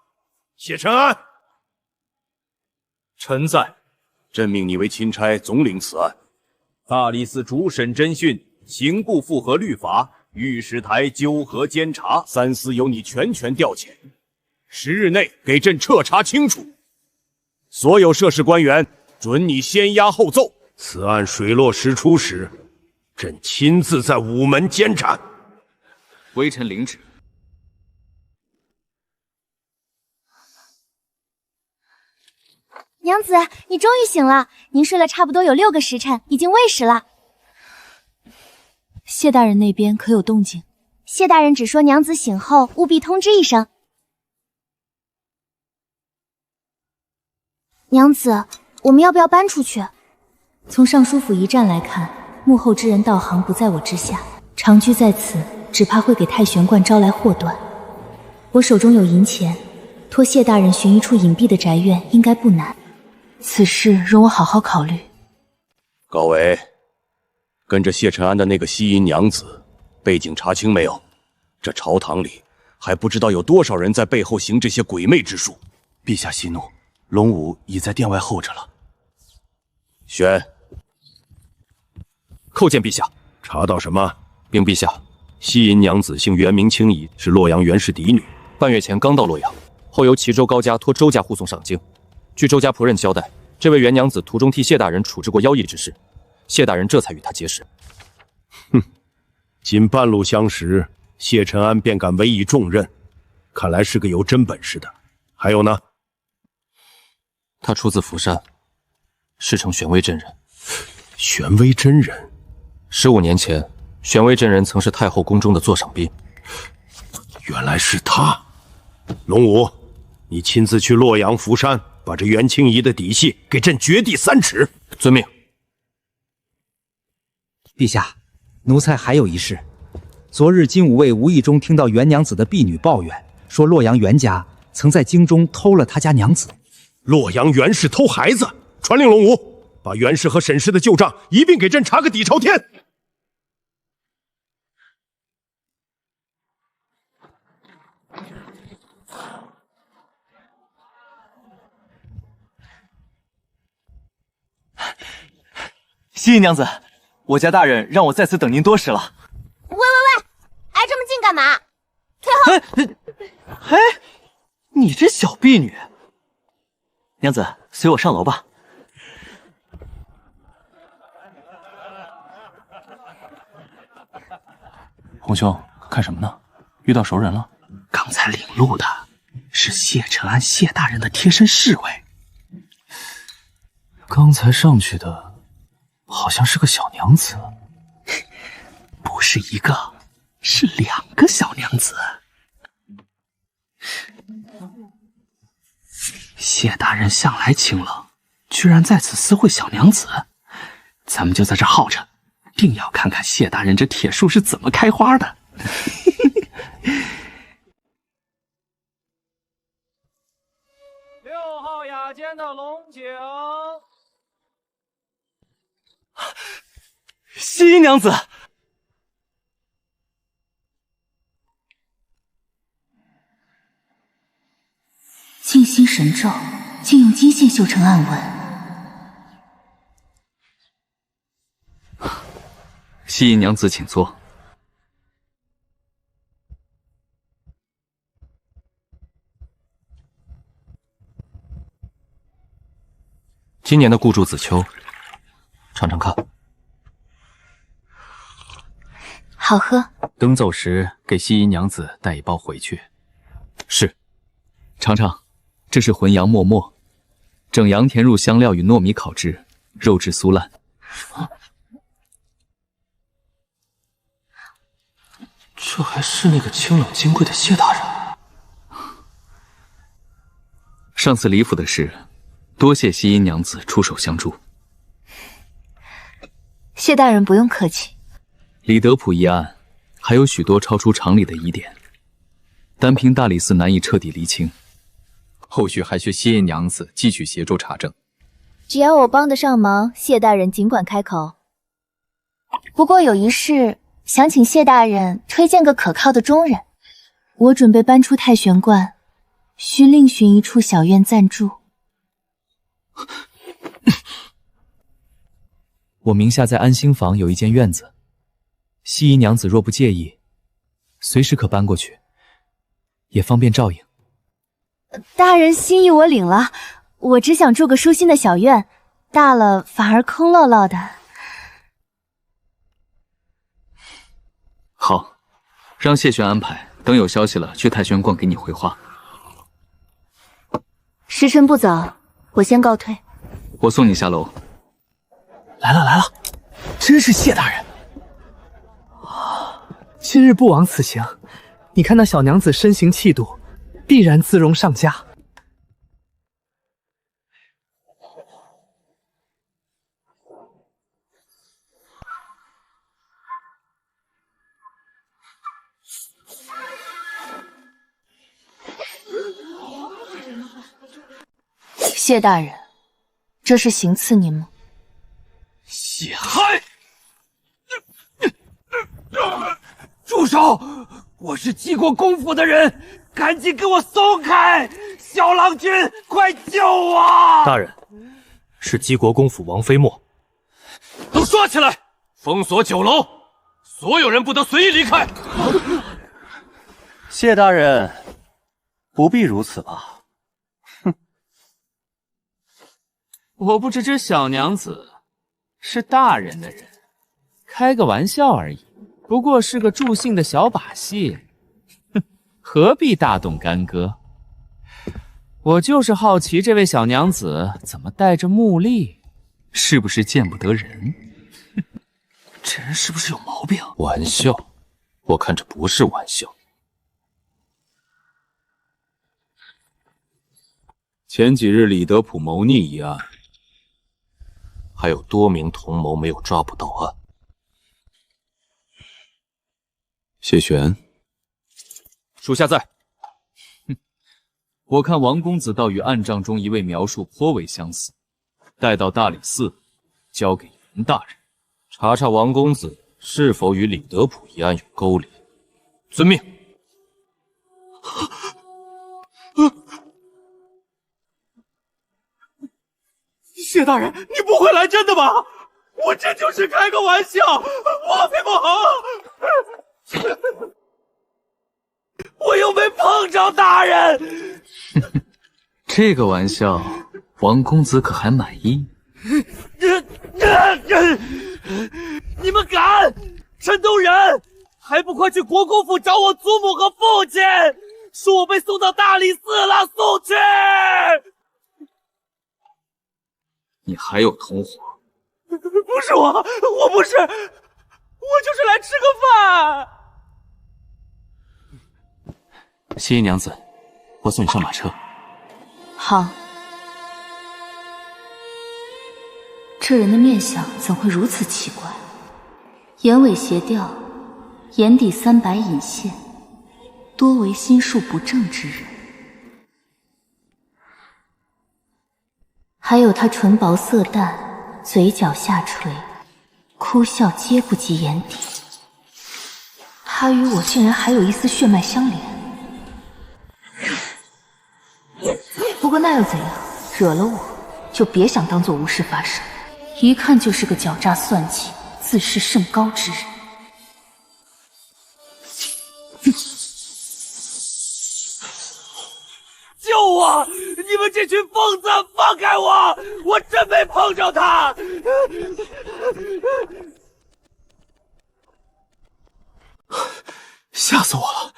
谢承安，臣在。朕命你为钦差，总领此案。大理寺主审侦讯，刑部复核律法，御史台纠合监察，3司由你全权调遣。10日内给朕彻查清楚。所有涉事官员，准你先押后奏。此案水落石出时，朕亲自在午门监斩。微臣领旨。娘子，你终于醒了。您睡了差不多有6个时辰，已经未时了。谢大人那边可有动静？谢大人只说娘子醒后务必通知一声。娘子，我们要不要搬出去？从尚书府一战来看，幕后之人道行不在我之下，长居在此，只怕会给太玄观招来祸端。我手中有银钱，托谢大人寻一处隐蔽的宅院，应该不难。此事容我好好考虑。高伟，跟着谢承安的那个西夷娘子，背景查清没有？这朝堂里还不知道有多少人在背后行这些鬼魅之术。陛下息怒，龙武已在殿外候着了。选。叩见陛下。查到什么？禀陛下，西夷娘子姓袁，名清仪，是洛阳袁氏嫡女，半月前刚到洛阳，后由齐州高家托周家护送上京。据周家仆人交代，这位袁娘子途中替谢大人处置过妖异之事，谢大人这才与她结识。哼，仅半路相识，谢承安便敢委以重任，看来是个有真本事的。还有呢？他出自福山，师承玄威真人。玄威真人，15年前，玄威真人曾是太后宫中的座上宾。原来是他。龙武，你亲自去洛阳、福山，把这袁清仪的底细给朕掘地3尺。遵命。陛下，奴才还有一事。昨日金吾卫无意中听到袁娘子的婢女抱怨，说洛阳袁家曾在京中偷了他家娘子。洛阳袁氏偷孩子，传令龙武，把袁氏和沈氏的旧账一并给朕查个底朝天。西姨娘子，我家大人让我在此等您多时了。喂，挨这么近干嘛？退后！哎，你这小婢女！娘子，随我上楼吧。洪兄，看什么呢？遇到熟人了？刚才领路的是谢承安谢大人的贴身侍卫。刚才上去的好像是个小娘子。不是一个，是2个小娘子。谢大人向来清冷，居然在此私会小娘子，咱们就在这耗着，定要看看谢大人这铁树是怎么开花的。6号雅间的龙井。西姨娘子，静心神咒，竟用金线绣成暗文。西姨娘子，请坐。今年的顾祝子秋，尝尝看。好喝。等走时给西姨娘子带一包回去。是。尝尝，这是浑羊沫末，整羊填入香料与糯米烤制，肉质酥烂。这还是那个清冷金贵的谢大人。上次李府的事，多谢西姨娘子出手相助。谢大人不用客气。李德普一案还有许多超出常理的疑点，单凭大理寺难以彻底厘清。后续还需西姨娘子继续协助查证。只要我帮得上忙，谢大人尽管开口。不过有一事，想请谢大人推荐个可靠的中人。我准备搬出太玄观，需另寻一处小院暂住。我名下在安兴坊有一间院子，西姨娘子若不介意，随时可搬过去，也方便照应。大人心意我领了，我只想住个舒心的小院，大了反而空落落的。好，让谢玄安排，等有消息了去太玄观给你回话。时辰不早，我先告退。我送你下楼。来了，真是谢大人！今日不枉此行，你看那小娘子身形气度，必然姿容上佳。谢大人，这是行刺您吗？谢害！住手！我是济国公府的人，赶紧给我松开！小郎君，快救我！大人，是济国公府王妃墨。都抓起来，封锁酒楼，所有人不得随意离开。谢大人，不必如此吧？哼，我不知这小娘子是大人的人，开个玩笑而已。不过是个助兴的小把戏，哼，何必大动干戈？我就是好奇这位小娘子怎么带着木笠，是不是见不得人？这人是不是有毛病？玩笑，我看这不是玩笑。前几日李德普谋逆一案，还有多名同谋没有抓捕到案。谢玄，属下在。我看王公子倒与案账中一位描述颇为相似，带到大理寺，交给袁大人查查王公子是否与李德普一案有勾连。遵命。谢大人，你不会来真的吧？我这就是开个玩笑，王妃不好，我又没碰着大人。这个玩笑，王公子可还满意？你们敢！陈东仁，还不快去国公府找我祖母和父亲，说我被送到大理寺了，送去！你还有同伙？不是我不是，我就是来吃个饭。谢姨娘子，我送你上马车。好。这人的面相怎会如此奇怪？眼尾斜掉，眼底3白隐现，多为心术不正之人。还有他唇薄色淡，嘴角下垂，哭笑皆不及眼底。他与我竟然还有一丝血脉相连。不过那又怎样？惹了我，就别想当做无事发生。一看就是个狡诈算计、自视甚高之人。救我！你们这群疯子，放开我！我真没碰着他。吓死我了！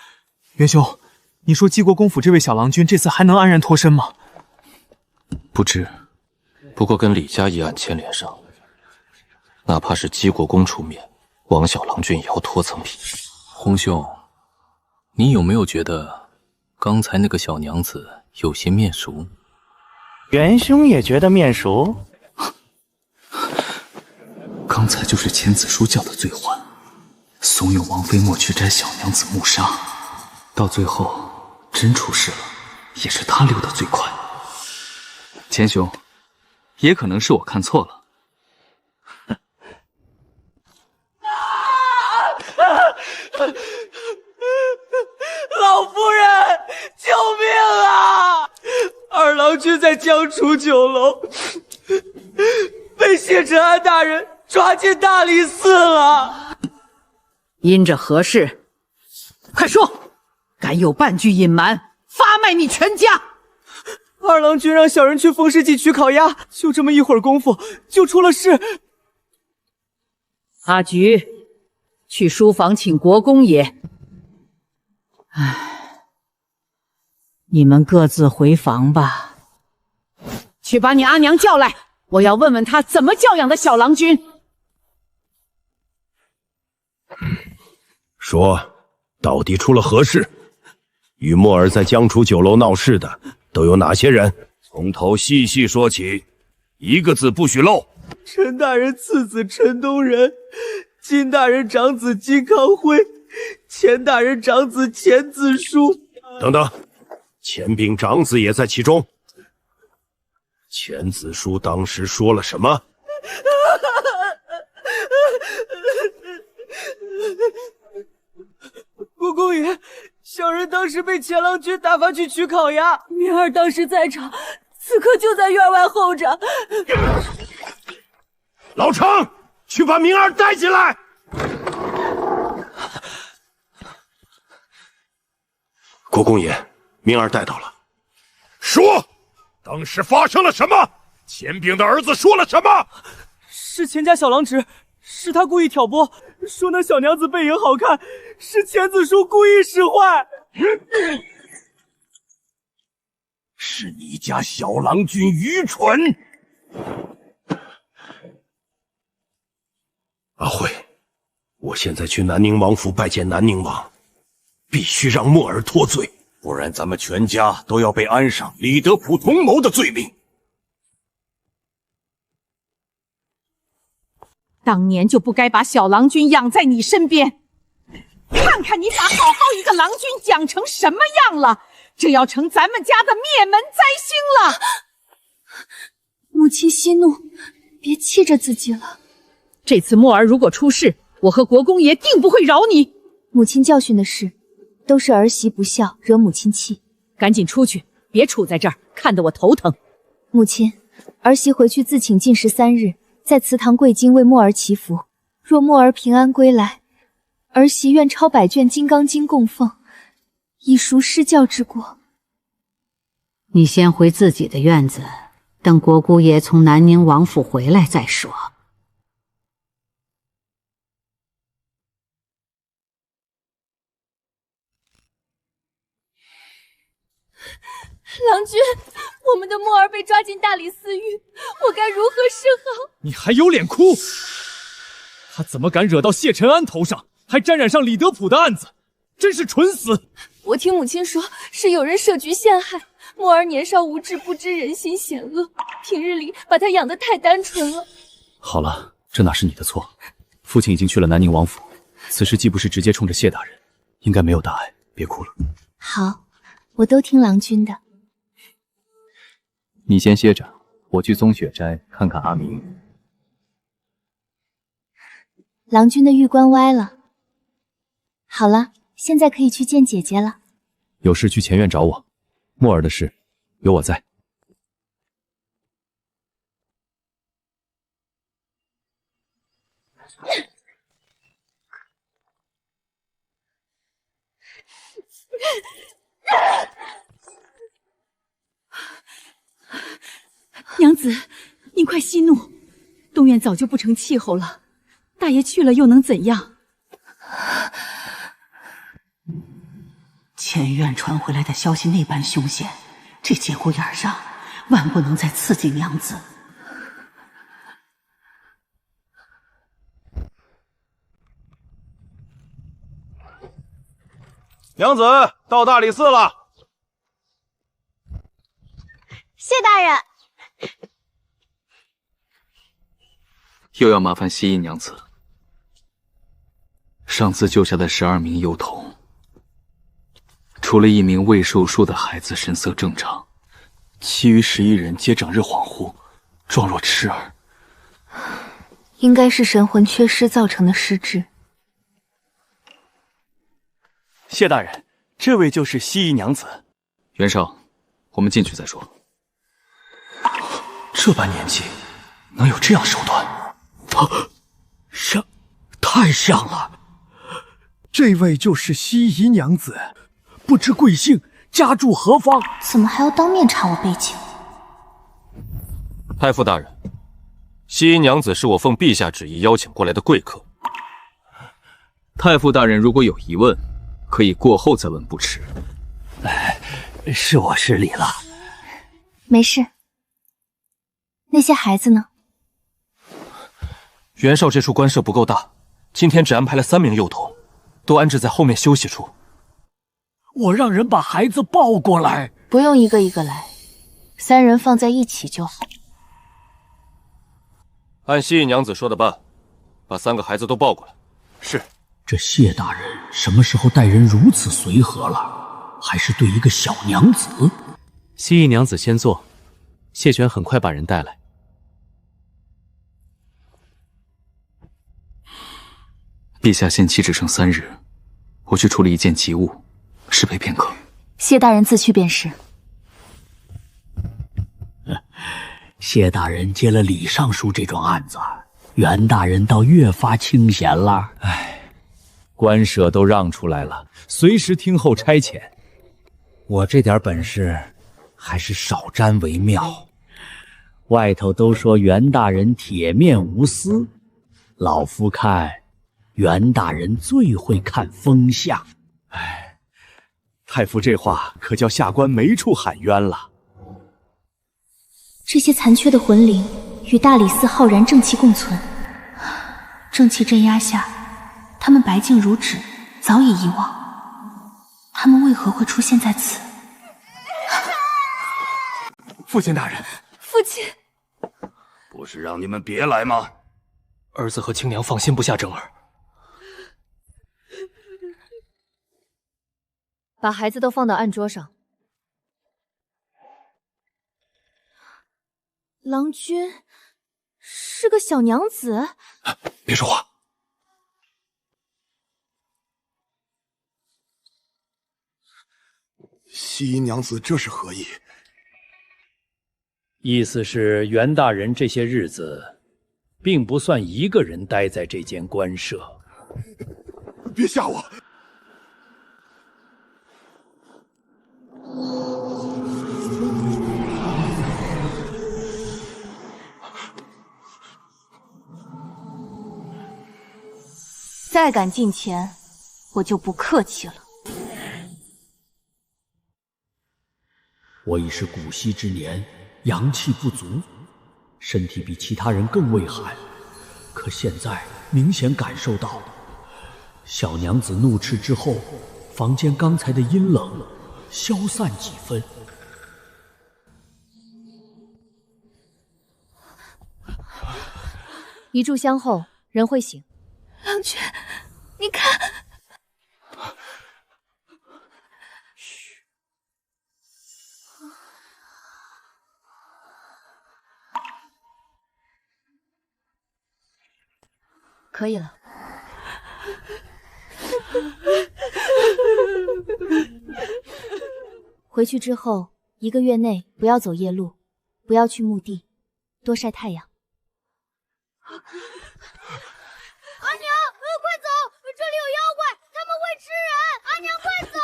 元兄，你说济国公府这位小郎君这次还能安然脱身吗？不知，不过跟李家一案牵连上，哪怕是济国公出面，王小郎君也要脱层皮。洪兄，你有没有觉得刚才那个小娘子有些面熟？元兄也觉得面熟？刚才就是钱子书叫的罪患，怂恿王妃莫去摘小娘子木纱，到最后真出事了，也是他溜得最快。钱兄，也可能是我看错了。老夫人，救命啊！二郎君在江楚酒楼被谢承安大人抓进大理寺了。因着何事？快说！敢有半句隐瞒，发卖你全家！二郎君让小人去风市记取烤鸭，就这么一会儿功夫就出了事。阿菊，去书房请国公爷。唉，你们各自回房吧。去把你阿娘叫来，我要问问她怎么教养的小郎君。说，到底出了何事？与莫尔在江楚酒楼闹事的都有哪些人？从头细细说起，一个字不许漏。陈大人次子陈东仁，金大人长子金康辉，钱大人长子钱子书。等等，钱炳长子也在其中。钱子书当时说了什么？国公爷，小人当时被钱郎君打发去取烤鸭，明儿当时在场，此刻就在院外候着。老程，去把明儿带进来。国公爷，明儿带到了。说，当时发生了什么？钱炳的儿子说了什么？是钱家小郎侄是他故意挑拨，说那小娘子背影好看，是千子叔故意使坏。是你家小郎君愚蠢。阿慧，我现在去南宁王府拜见南宁王，必须让墨儿脱罪，不然咱们全家都要被安上李德普同谋的罪名。当年就不该把小郎君养在你身边，看看你把好好一个郎君讲成什么样了，这要成咱们家的灭门灾星了。母亲息怒，别气着自己了。这次墨儿如果出事，我和国公爷定不会饶你。母亲教训的事，都是儿媳不孝，惹母亲气。赶紧出去，别杵在这儿，看得我头疼。母亲，儿媳回去自请禁食3日，在祠堂跪经为墨儿祈福。若墨儿平安归来，儿媳愿抄100卷《金刚经》供奉，以赎失教之过。你先回自己的院子，等国姑爷从南宁王府回来再说。郎君，我们的墨儿被抓进大理寺狱，我该如何是好？你还有脸哭？他怎么敢惹到谢承安头上，还沾染上李德普的案子，真是蠢死！我听母亲说，是有人设局陷害墨儿，年少无知，不知人心险恶，平日里把他养得太单纯了。好了，这哪是你的错？父亲已经去了南宁王府，此事既不是直接冲着谢大人，应该没有大碍，别哭了。好，我都听郎君的。你先歇着，我去宗雪斋看看阿明。郎君的玉冠歪了。好了，现在可以去见姐姐了。有事去前院找我，墨儿的事有我在。娘子，您快息怒，东院早就不成气候了，大爷去了又能怎样？前院传回来的消息那般凶险，这节骨眼上万不能再刺激娘子。娘子到大理寺了。谢大人。又要麻烦西瀛娘子。上次救下的12名幼童，除了1名未受术的孩子神色正常，其余11人皆整日恍惚，状若痴儿。应该是神魂缺失造成的失智。谢大人，这位就是西瀛娘子。袁绍，我们进去再说。这般年纪，能有这样手段？太像了。这位就是西瀛娘子，不知贵姓，家住何方？怎么还要当面查我背景？太傅大人，西瀛娘子是我奉陛下旨意邀请过来的贵客。太傅大人如果有疑问，可以过后再问不迟。是我失礼了。没事。那些孩子呢？袁绍这处官舍不够大，今天只安排了3名幼童，都安置在后面休息处。我让人把孩子抱过来。不用一个一个来，3人放在一起就好。按西瀛娘子说的办，把3个孩子都抱过来。是。这谢大人什么时候待人如此随和了？还是对一个小娘子？西瀛娘子先坐，谢玄很快把人带来。陛下限期只剩3日，我去处理一件急务，失陪片刻。谢大人自去便是。谢大人接了李尚书这桩案子，袁大人倒越发清闲了。官舍都让出来了，随时听候差遣。我这点本事，还是少沾为妙。外头都说袁大人铁面无私，老夫看，袁大人最会看风向。哎，太傅这话可叫下官没处喊冤了。这些残缺的魂灵与大理寺浩然正气共存，正气镇压下，他们白净如纸，早已遗忘。他们为何会出现在此？父亲大人，父亲，不是让你们别来吗？儿子和青娘放心不下正儿。把孩子都放到案桌上。郎君是个小娘子。别说话。西医娘子这是何意？意思是袁大人这些日子，并不算一个人待在这间官舍。别吓我！再敢近前，我就不客气了。我已是古稀之年，阳气不足，身体比其他人更畏寒。可现在明显感受到，小娘子怒斥之后，房间刚才的阴冷消散几分。一炷香后，人会醒。郎君，你看。可以了。回去之后1个月内不要走夜路，不要去墓地，多晒太阳。阿娘，快走！这里有妖怪，他们会吃人！阿娘，快走！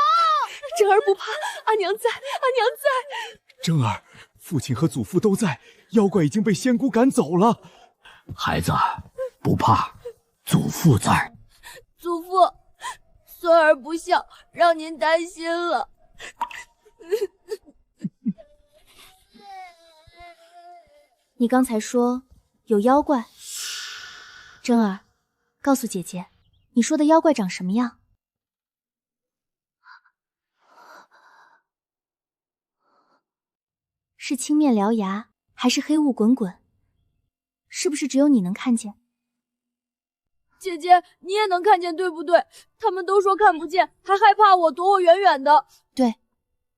真儿不怕，阿娘在，阿娘在。真儿，父亲和祖父都在，妖怪已经被仙姑赶走了。孩子，不怕。祖父在。祖父，孙儿不孝，让您担心了。你刚才说有妖怪，真儿，告诉姐姐，你说的妖怪长什么样？是青面獠牙，还是黑雾滚滚？是不是只有你能看见？姐姐，你也能看见对不对？他们都说看不见，还害怕我，躲我远远的。对，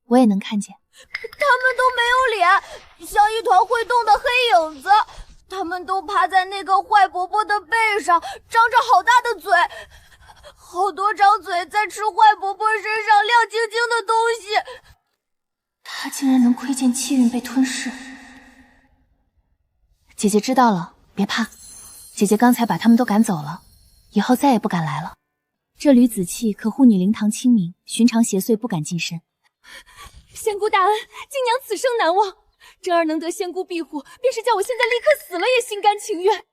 我也能看见。他们都没有脸，像一团会动的黑影子。他们都趴在那个坏伯伯的背上，张着好大的嘴，好多张嘴在吃坏伯伯身上亮晶晶的东西。他竟然能窥见气运被吞噬。姐姐知道了，别怕。姐姐刚才把他们都赶走了，以后再也不敢来了。这缕紫气可护你灵堂清明，寻常邪祟不敢近身。仙姑大恩，静娘此生难忘。真儿能得仙姑庇护，便是叫我现在立刻死了也心甘情愿。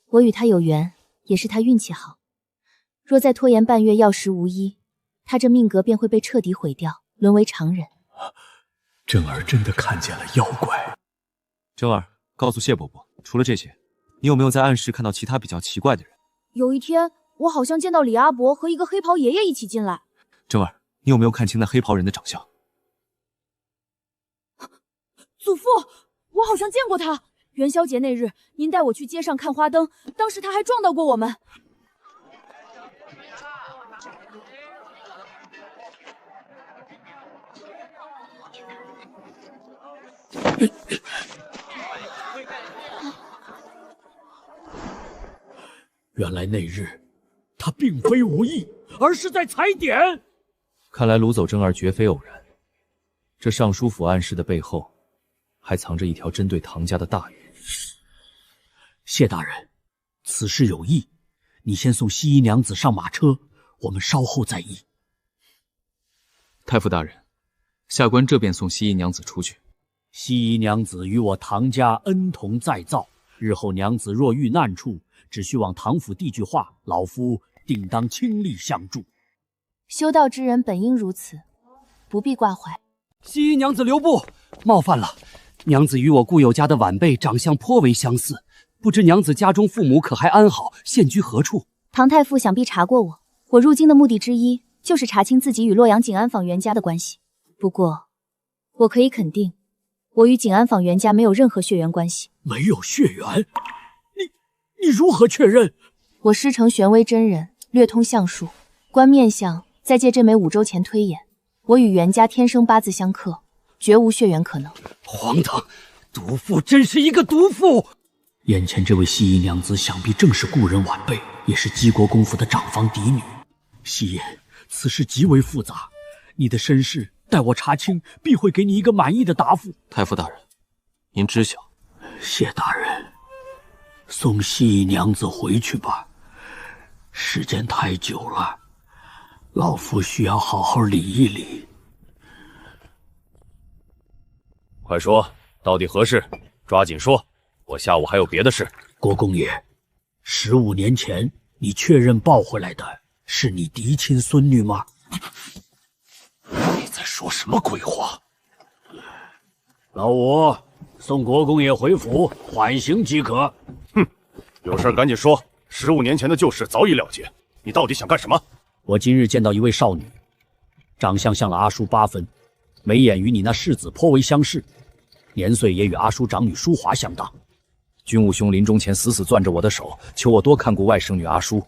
我与他有缘，也是他运气好。若再拖延半月，药石无医，他这命格便会被彻底毁掉，沦为常人。真儿真的看见了妖怪。真儿，告诉谢伯伯，除了这些，你有没有在暗室看到其他比较奇怪的人？有一天，我好像见到李阿伯和一个黑袍爷爷一起进来。真儿，你有没有看清那黑袍人的长相？祖父，我好像见过他。元宵节那日，您带我去街上看花灯，当时他还撞到过我们。原来那日他并非无意，而是在踩点。看来掳走真儿绝非偶然，这尚书府暗室的背后还藏着一条针对唐家的大鱼。谢大人，此事有异，你先送西医娘子上马车，我们稍后再议。太傅大人，下官这便送西医娘子出去。西医娘子与我唐家恩同再造，日后娘子若遇难处，只需往唐府递句话，老夫定当倾力相助。修道之人本应如此，不必挂怀。西姨娘子留步，冒犯了。娘子与我故友家的晚辈长相颇为相似，不知娘子家中父母可还安好，现居何处？唐太傅想必查过我，我入京的目的之一就是查清自己与洛阳景安坊袁家的关系。不过，我可以肯定，我与景安坊袁家没有任何血缘关系。没有血缘？你如何确认？我师承玄微真人，略通相术，观面相，再借这枚5周前推演，我与袁家天生八字相克，绝无血缘可能。荒唐！毒妇真是一个毒妇！眼前这位西姨娘子，想必正是故人晚辈，也是姬国公府的长房嫡女。西爷，此事极为复杂，你的身世待我查清，必会给你一个满意的答复。太傅大人，您知晓。谢大人，送西姨娘子回去吧，时间太久了，老夫需要好好理一理。快说，到底何事？抓紧说，我下午还有别的事。国公爷，15年前你确认抱回来的是你嫡亲孙女吗？你在说什么鬼话？老五，送国公爷回府缓刑即可。哼，有事赶紧说。15年前的旧事早已了结，你到底想干什么？我今日见到一位少女，长相像了阿叔8分，眉眼与你那世子颇为相似，年岁也与阿叔长女淑华相当。君务兄临终前死攥着我的手，求我多看顾外甥女阿叔。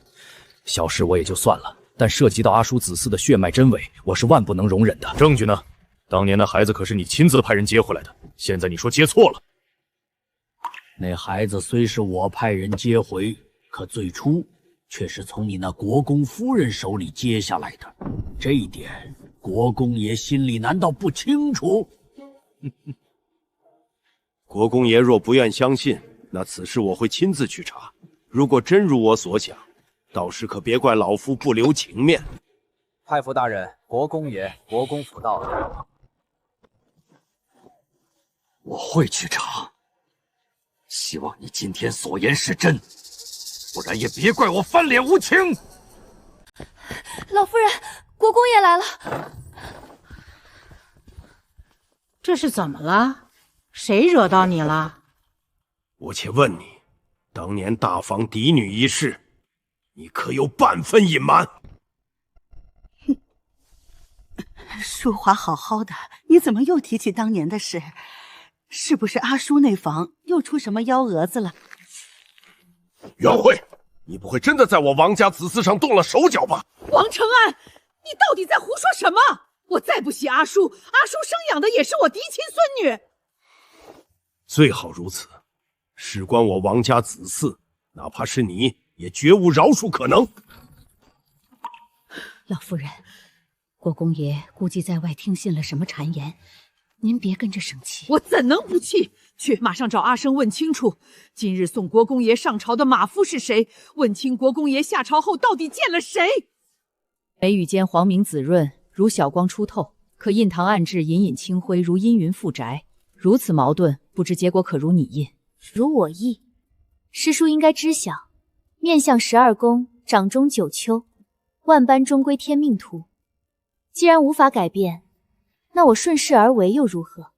小事我也就算了，但涉及到阿叔子嗣的血脉真伪，我是万不能容忍的。证据呢？当年那孩子可是你亲自派人接回来的，现在你说接错了。那孩子虽是我派人接回，可最初却是从你那国公夫人手里接下来的，这一点国公爷心里难道不清楚？国公爷若不愿相信，那此事我会亲自去查。如果真如我所想，到时可别怪老夫不留情面。太傅大人，国公爷，国公府到了。我会去查，希望你今天所言是真，不然也别怪我翻脸无情。老夫人，国公爷来了。这是怎么了？谁惹到你了？我且问你，当年大房嫡女一事，你可有半分隐瞒？淑华好好的，你怎么又提起当年的事？是不是阿叔那房又出什么幺蛾子了？袁慧，你不会真的在我王家子嗣上动了手脚吧？王承安，你到底在胡说什么？我再不喜阿叔，阿叔生养的也是我嫡亲孙女。最好如此，事关我王家子嗣，哪怕是你，也绝无饶恕可能。老夫人，国公爷估计在外听信了什么谗言，您别跟着生气。我怎能不气？去，马上找阿生问清楚，今日送国公爷上朝的马夫是谁？问清国公爷下朝后到底见了谁？眉宇间黄明紫润，如晓光出透，可印堂暗至隐隐清辉，如阴云覆宅。如此矛盾，不知结果可如你意？如我意。师叔应该知晓，面相12宫，掌中9丘，万般终归天命图。既然无法改变，那我顺势而为又如何？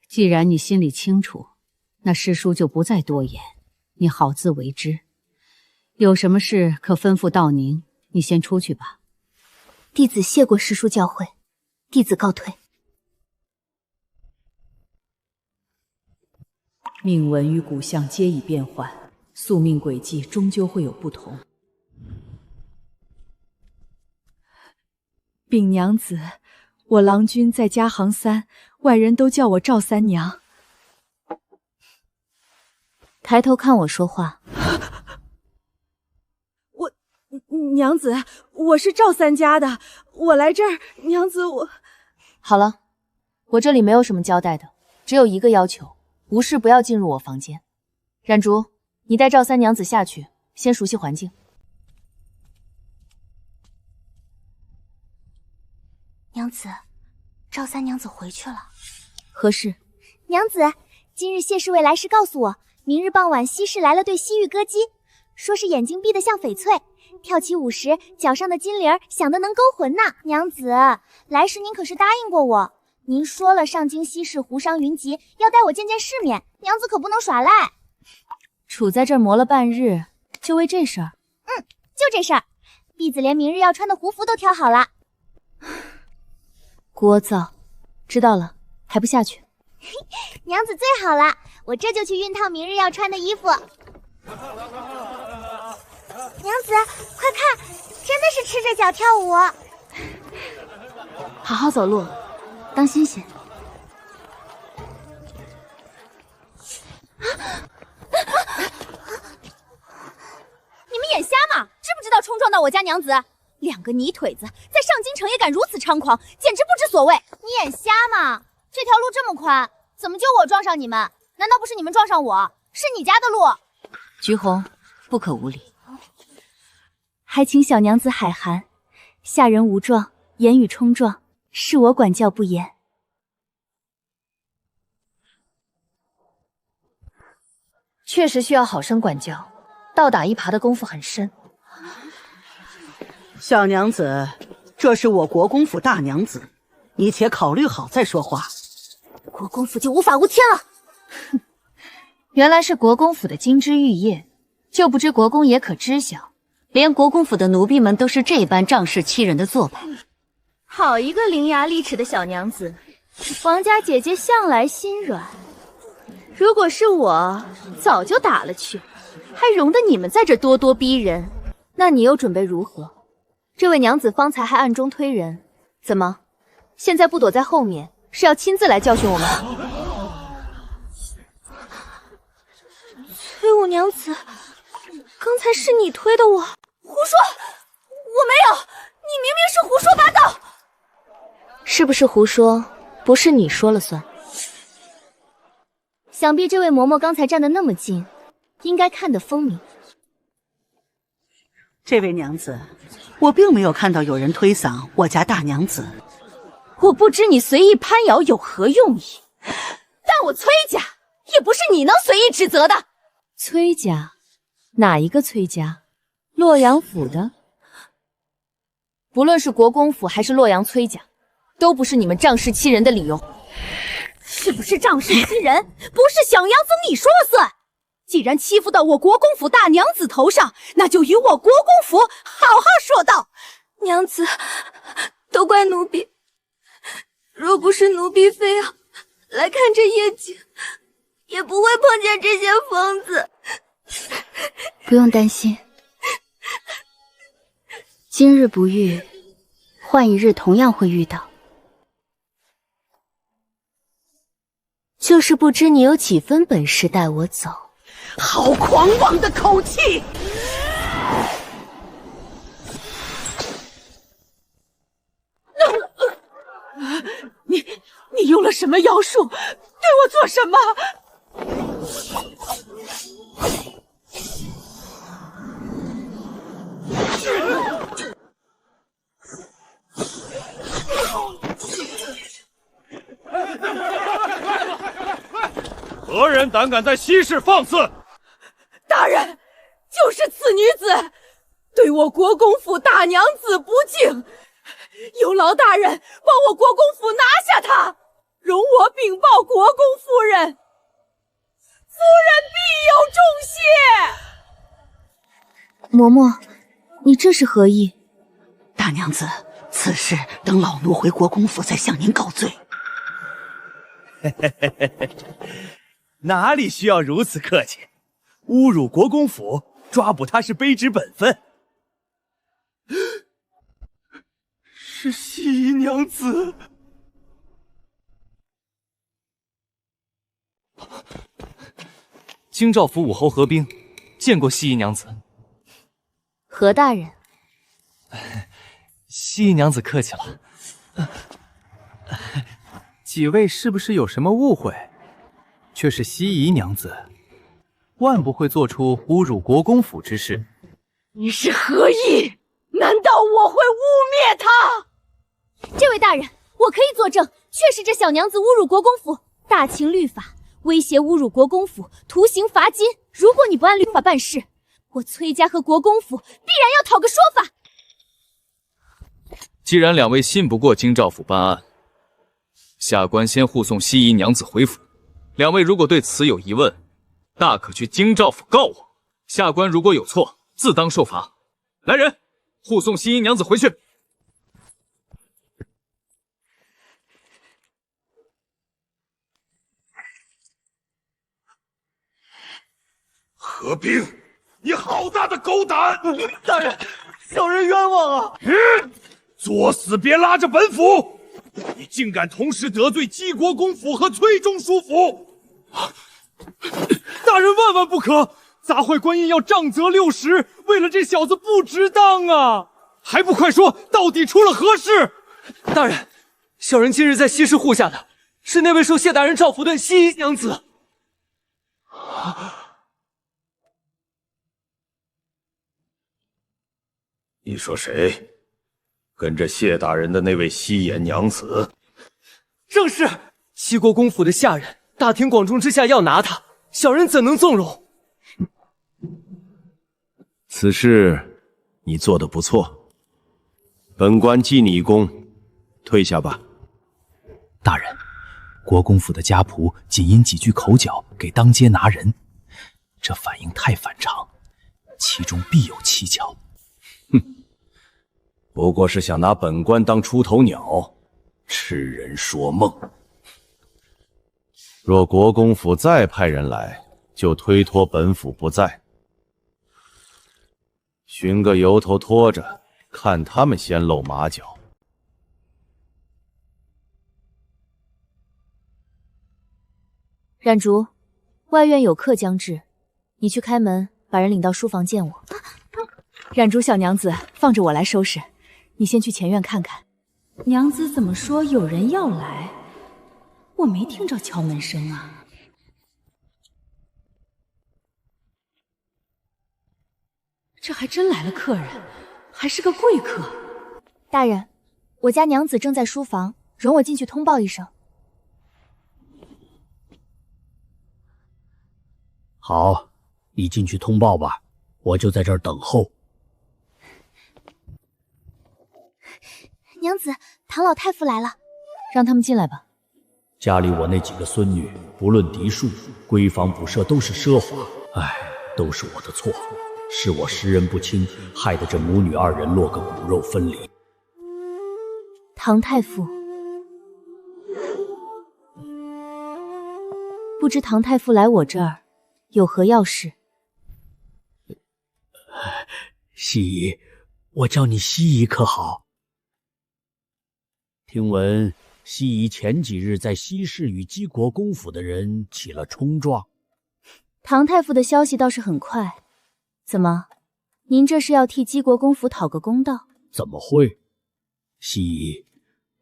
既然你心里清楚，那师叔就不再多言，你好自为之。有什么事可吩咐道宁，你先出去吧。弟子谢过师叔教诲，弟子告退。命文与骨相皆已变换，宿命轨迹终究会有不同。禀娘子，我郎君在家行3，外人都叫我赵三娘。抬头看我说话。娘子，我是赵三家的，我来这儿，娘子我……好了，我这里没有什么交代的，只有一个要求，无事不要进入我房间。冉竹，你带赵三娘子下去，先熟悉环境。娘子，赵三娘子回去了。何事？娘子，今日谢侍卫来时告诉我，明日傍晚西市来了对西域歌姬，说是眼睛闭得像翡翠，跳起舞时脚上的金铃儿响得能勾魂呐。娘子，来时您可是答应过我，您说了上京西市胡商云集，要带我见见世面，娘子可不能耍赖。杵在这儿磨了半日，就为这事儿？就这事儿。婢子连明日要穿的胡服都挑好了。聒噪，知道了，还不下去？娘子最好了，我这就去熨烫明日要穿的衣服。娘子，快看，真的是赤着脚跳舞。好好走路，当心些。你们眼瞎吗？知不知道冲撞到我家娘子？两个泥腿子在上京城也敢如此猖狂，简直不知所谓！你眼瞎吗？这条路这么宽，怎么就我撞上你们？难道不是你们撞上我？是你家的路。橘红，不可无礼。还请小娘子海涵，下人无状，言语冲撞，是我管教不严。确实需要好生管教，倒打一耙的功夫很深。小娘子，这是我国公府大娘子，你且考虑好再说话。国公府就无法无天了。哼，原来是国公府的金枝玉叶，就不知国公爷可知晓，连国公府的奴婢们都是这般仗势欺人的做派。好一个伶牙俐齿的小娘子，王家姐姐向来心软。如果是我，早就打了去，还容得你们在这咄咄逼人？那你又准备如何？这位娘子方才还暗中推人，怎么，现在不躲在后面，是要亲自来教训我们？崔武娘子，刚才是你推的我。胡说，我没有，你明明是胡说八道。是不是胡说，不是你说了算。想必这位嬷嬷刚才站得那么近，应该看得分明。这位娘子，我并没有看到有人推搡我家大娘子。我不知你随意攀咬有何用意，但我崔家也不是你能随意指责的。崔家？哪一个崔家？洛阳府的？不论是国公府还是洛阳崔家，都不是你们仗势欺人的理由。是不是仗势欺人？不是小娘子你说了算。既然欺负到我国公府大娘子头上，那就与我国公府好好说道。娘子，都怪奴婢，若不是奴婢非要来看这夜景，也不会碰见这些疯子。不用担心，今日不遇，换一日同样会遇到。就是不知你有几分本事带我走。好狂妄的口气！你用了什么妖术？对我做什么？何人胆敢在西市放肆？大人，就是此女子，对我国公府大娘子不敬，有劳大人帮我国公府拿下她，容我禀报国公夫人，夫人必有重谢。嬷嬷，你这是何意？大娘子，此事等老奴回国公府再向您告罪。哪里需要如此客气？侮辱国公府，抓捕他是卑职本分。是西夷娘子。京兆府武侯何冰见过西夷娘子。何大人，西夷娘子客气了。几位是不是有什么误会？却是西夷娘子，万不会做出侮辱国公府之事。你是何意？难道我会污蔑她？这位大人，我可以作证，确实这小娘子侮辱国公府。大清律法，威胁侮辱国公府，徒刑罚金。如果你不按律法办事，我崔家和国公府必然要讨个说法。既然两位信不过京兆府办案，下官先护送西夷娘子回府。两位如果对此有疑问，大可去京兆府告我。下官如果有错，自当受罚。来人，护送西夷娘子回去。何冰，你好大的狗胆！大人，小人冤枉啊！作死别拉着本府！你竟敢同时得罪姬国公府和崔中书府！大人万万不可！杂烩官印要杖责60，为了这小子不值当啊！还不快说，到底出了何事？大人，小人今日在西市护下的，是那位受谢大人照拂的西夷娘子。你说谁？跟着谢大人的那位西颜娘子？正是齐国公府的下人，大庭广众之下要拿他，小人怎能纵容？此事你做得不错，本官记你一功，退下吧。大人，国公府的家仆仅因几句口角给当街拿人，这反应太反常，其中必有蹊跷。不过是想拿本官当出头鸟，痴人说梦。若国公府再派人来，就推脱本府不在，寻个由头拖着，看他们先露马脚。冉竹，外院有客将至，你去开门，把人领到书房见我。冉竹小娘子，放着我来收拾。你先去前院看看。娘子怎么说有人要来？我没听着敲门声啊。这还真来了客人，还是个贵客。大人，我家娘子正在书房，容我进去通报一声。好，你进去通报吧，我就在这儿等候。娘子，唐老太傅来了，让他们进来吧。家里我那几个孙女，不论嫡庶，闺房补舍都是奢华，唉，都是我的错，是我识人不清，害得这母女二人落个骨肉分离。唐太傅，不知唐太傅来我这儿有何要事？西夷，我叫你西夷可好？听闻西夷前几日在西市与姬国公府的人起了冲撞。唐太傅的消息倒是很快，怎么，您这是要替姬国公府讨个公道？怎么会？西夷，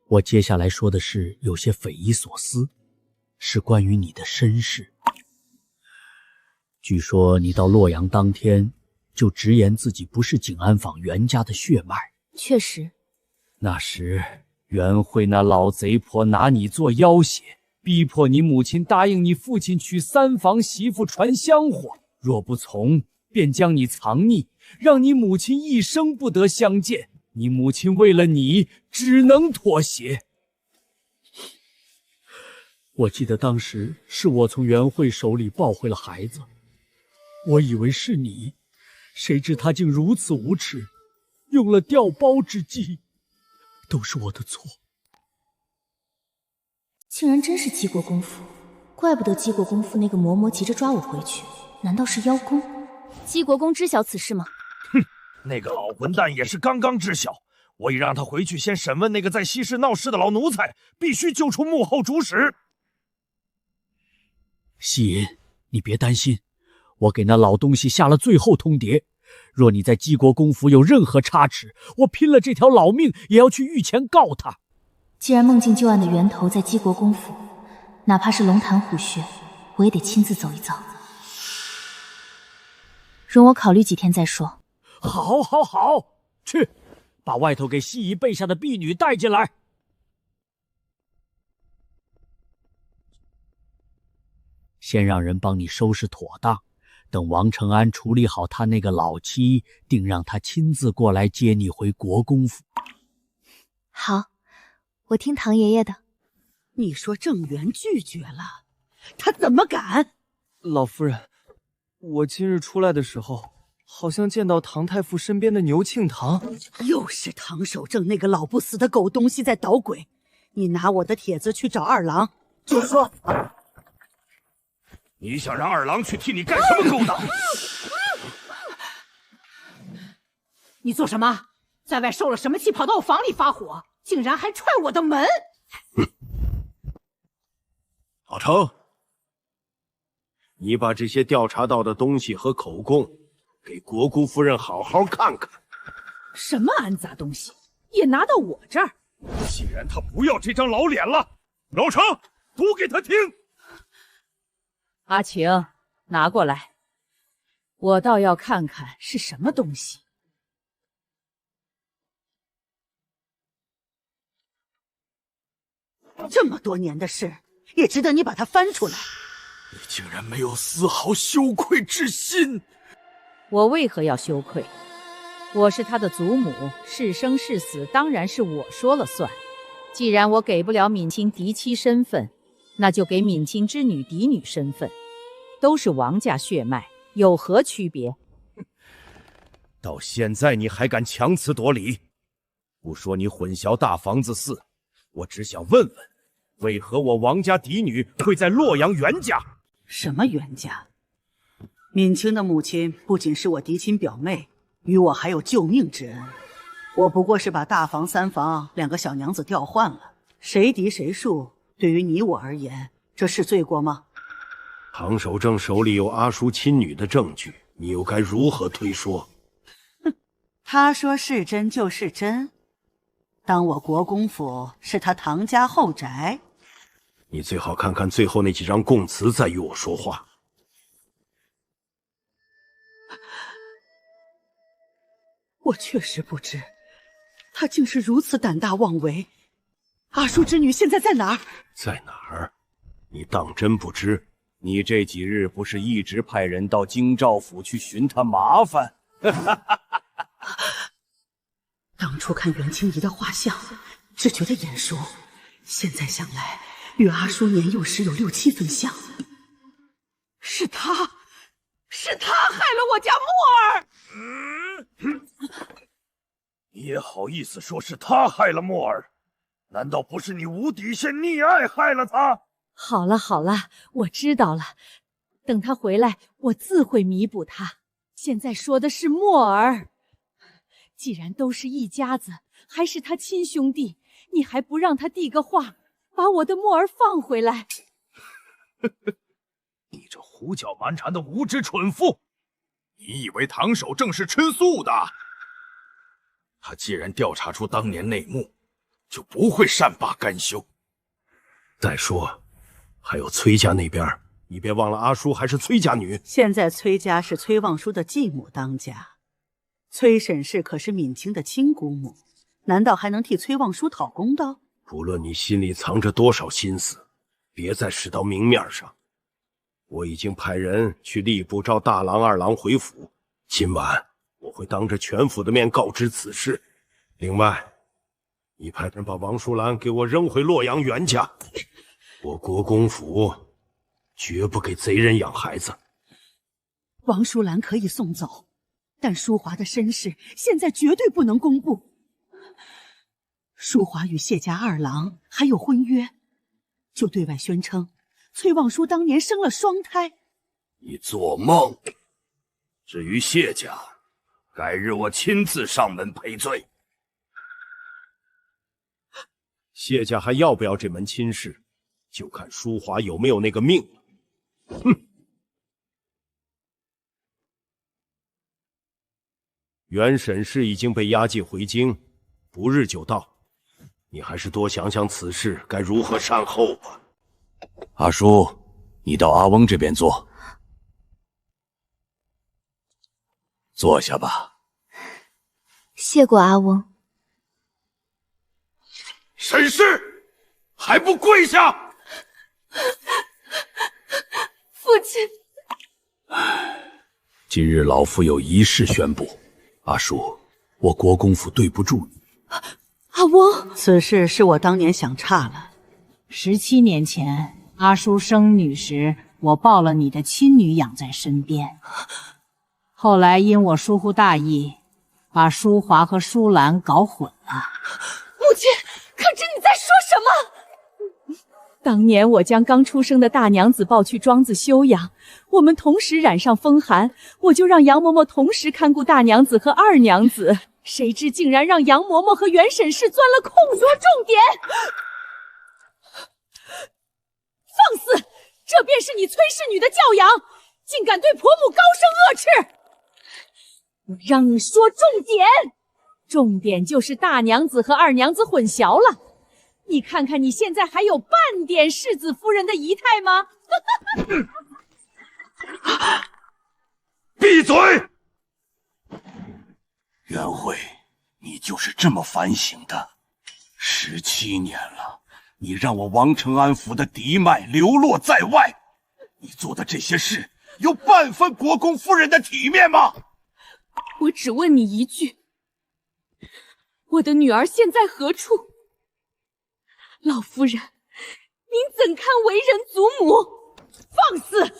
我接下来说的事有些匪夷所思，是关于你的身世。据说你到洛阳当天就直言自己不是景安坊袁家的血脉。确实，那时袁慧那老贼婆拿你做要挟，逼迫你母亲答应你父亲娶三房媳妇传香火，若不从，便将你藏匿，让你母亲一生不得相见。你母亲为了你，只能妥协。我记得当时是我从袁慧手里抱回了孩子，我以为是你，谁知他竟如此无耻，用了调包之计。都是我的错。竟然真是姬国公府，怪不得姬国公府那个嬷嬷急着抓我回去，难道是邀功？姬国公知晓此事吗？哼，那个老混蛋也是刚刚知晓，我已让他回去先审问那个在西市闹事的老奴才，必须揪出幕后主使。西银，你别担心，我给那老东西下了最后通牒，若你在姬国公府有任何差池，我拼了这条老命也要去御前告他。既然梦境旧案的源头在姬国公府，哪怕是龙潭虎穴，我也得亲自走一遭。容我考虑几天再说。好，好，好，去，把外头给西夷备下的婢女带进来。先让人帮你收拾妥当，等王承安处理好他那个老妻，定让他亲自过来接你回国公府。好，我听唐爷爷的。你说郑源拒绝了，他怎么敢？老夫人，我今日出来的时候，好像见到唐太傅身边的牛庆堂。又是唐守正那个老不死的狗东西在捣鬼。你拿我的帖子去找二郎，就说你想让二郎去替你干什么勾当？你做什么？在外受了什么气，跑到我房里发火，竟然还踹我的门！老程，你把这些调查到的东西和口供，给国姑夫人好好看看。什么安杂东西，也拿到我这儿？既然他不要这张老脸了，老程，读给他听。阿晴，拿过来，我倒要看看是什么东西。这么多年的事，也值得你把它翻出来。你竟然没有丝毫羞愧之心！我为何要羞愧？我是他的祖母，是生是死当然是我说了算。既然我给不了敏清嫡妻身份，那就给敏清之女嫡女身份，都是王家血脉，有何区别？到现在你还敢强词夺理？不说你混淆大房子事，我只想问问，为何我王家嫡女会在洛阳袁家？什么袁家？敏清的母亲不仅是我嫡亲表妹，与我还有救命之恩。我不过是把大房、三房两个小娘子调换了，谁嫡谁庶，对于你我而言，这是罪过吗？唐守正手里有阿叔亲女的证据，你又该如何推说？他说是真就是真。当我国公府是他唐家后宅，你最好看看最后那几张供词，再与我说话。我确实不知，他竟是如此胆大妄为。阿叔之女现在在哪儿？在哪儿？你当真不知？你这几日不是一直派人到京兆府去寻他麻烦？当初看袁清怡的画像，只觉得眼熟，现在想来，与阿叔年幼时有6、7分像。是他害了我家木儿！你也好意思说是他害了木儿？难道不是你无底线溺爱害了他？好了好了，我知道了，等他回来，我自会弥补他。现在说的是墨儿，既然都是一家子，还是他亲兄弟，你还不让他递个话，把我的墨儿放回来？你这胡搅蛮缠的无知蠢妇！你以为唐守正是吃素的？他既然调查出当年内幕，就不会善罢甘休。再说，还有崔家那边，你别忘了阿叔还是崔家女。现在崔家是崔望舒的继母当家，崔婶氏可是敏清的亲姑母，难道还能替崔望舒讨公道？不论你心里藏着多少心思，别再使到明面上。我已经派人去吏部召大郎、二郎回府，今晚我会当着全府的面告知此事。另外，你派人把王淑兰给我扔回洛阳袁家。我国公府绝不给贼人养孩子。王淑兰可以送走，但淑华的身世现在绝对不能公布。淑华与谢家二郎还有婚约，就对外宣称崔望舒当年生了双胎。你做梦！至于谢家，改日我亲自上门赔罪。谢家还要不要这门亲事，就看淑华有没有那个命了。哼！袁沈氏已经被押解回京，不日就到。你还是多想想此事该如何善后吧。阿叔，你到阿翁这边坐，坐下吧。谢过阿翁。沈氏，还不跪下！夫亲。今日老夫有一事宣布，阿叔，我国公府对不住你。阿翁，此事是我当年想差了。17年前，阿叔生女时，我抱了你的亲女养在身边。后来因我疏忽大意，把淑华和淑兰搞混了。母亲，可知你在说什么？当年我将刚出生的大娘子抱去庄子休养，我们同时染上风寒，我就让杨嬷嬷同时看顾大娘子和二娘子，谁知竟然让杨嬷嬷和袁婶氏钻了空夺重点。放肆！这便是你崔氏女的教养，竟敢对婆母高声恶斥！我让你说重点，重点就是大娘子和二娘子混淆了。你看看你现在还有半点世子夫人的仪态吗？闭嘴！元惠，你就是这么反省的。17年了，你让我王承安府的嫡脉流落在外，你做的这些事有半分国公夫人的体面吗？我只问你一句，我的女儿现在何处？老夫人，您怎堪为人祖母？放肆！郎君，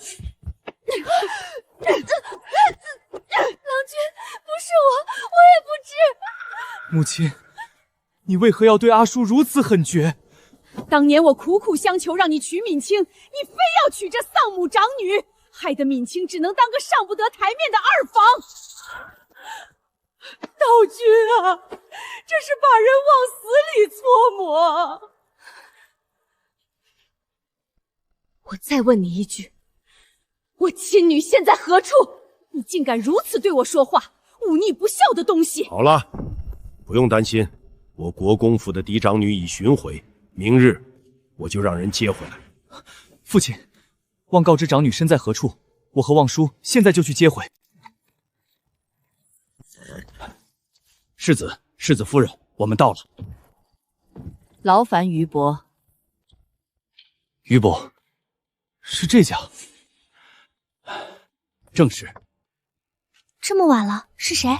不是我也不知。母亲，你为何要对阿叔如此狠绝？当年我苦苦相求让你娶敏清，你非要娶这丧母长女，害得敏清只能当个上不得台面的二房。道君啊，这是把人往死里搓磨。我再问你一句，我亲女现在何处？你竟敢如此对我说话，忤逆不孝的东西！好了，不用担心，我国公府的嫡长女已寻回，明日我就让人接回来。父亲，望告知长女身在何处，我和望叔现在就去接回。世子夫人，我们到了。劳烦于伯。于伯，是这家？正是。这么晚了，是谁？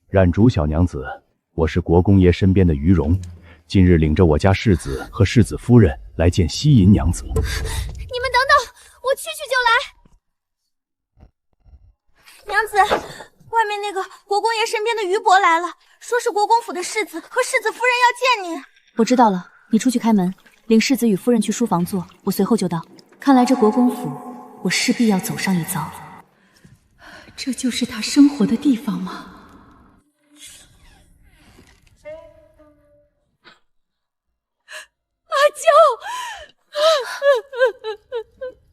冉竹小娘子，我是国公爷身边的于荣，今日领着我家世子和世子夫人来见西银娘子。你们等等，我去就来。娘子，外面那个国公爷身边的于伯来了，说是国公府的世子和世子夫人要见你。我知道了，你出去开门，领世子与夫人去书房坐，我随后就到。看来这国公府，我势必要走上一遭了。这就是他生活的地方吗？阿娇，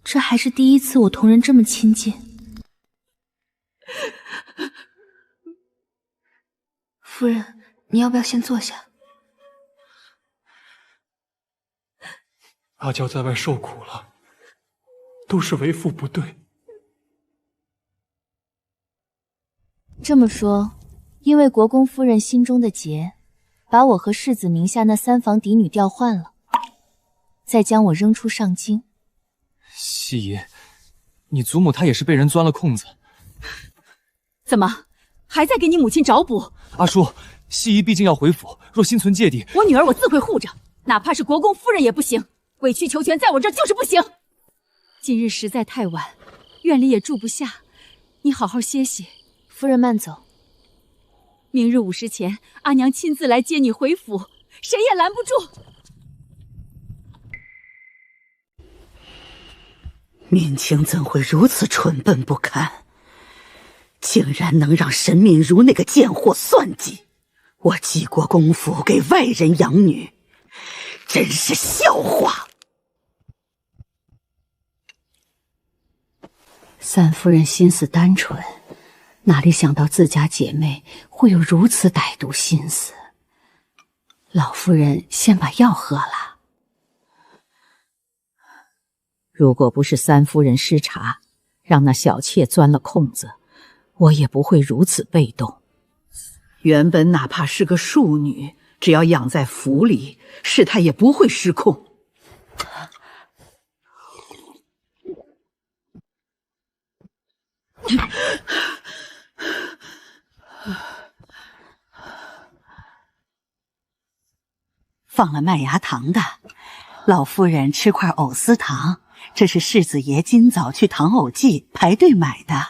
这还是第一次我同人这么亲近。夫人，你要不要先坐下？阿娇在外受苦了，都是为父不对。这么说，因为国公夫人心中的结，把我和世子名下那3房嫡女调换了，再将我扔出上京。西姨，你祖母她也是被人钻了空子。怎么还在给你母亲找补？阿叔，西姨毕竟要回府，若心存芥蒂，我女儿我自会护着，哪怕是国公夫人也不行，委曲求全在我这就是不行。今日实在太晚，院里也住不下，你好好歇息。夫人慢走，明日午时前，阿娘亲自来接你回府，谁也拦不住。敏清怎会如此蠢笨不堪，竟然能让沈敏如那个贱货算计我济国公府，给外人养女，真是笑话。三夫人心思单纯，哪里想到自家姐妹会有如此歹毒心思？老夫人先把药喝了。如果不是三夫人失察，让那小妾钻了空子，我也不会如此被动。原本哪怕是个庶女，只要养在府里，事态也不会失控。放了麦芽糖的。老夫人吃块藕丝糖，这是世子爷今早去糖藕记排队买的。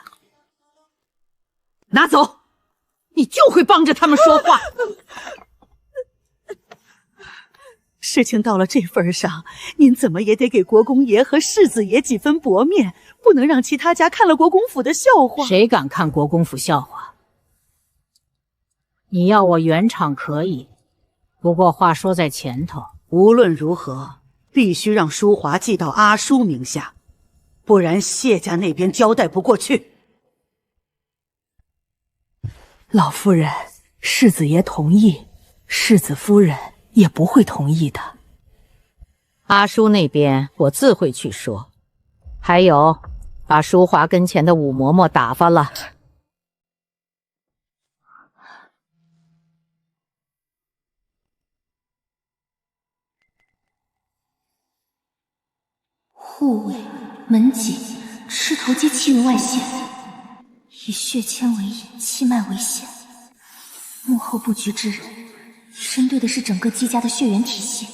拿走！你就会帮着他们说话。事情到了这份上，您怎么也得给国公爷和世子爷几分薄面，不能让其他家看了国公府的笑话。谁敢看国公府笑话？你要我圆场可以，不过话说在前头，无论如何，必须让淑华记到阿叔名下，不然谢家那边交代不过去。老夫人，世子爷同意，世子夫人也不会同意的。阿叔那边我自会去说，还有把淑华跟前的武嬷嬷打发了。护卫、门姐、狮头皆气运外泄，以血签为引，气脉为线。幕后布局之人，针对的是整个姬家的血缘体系。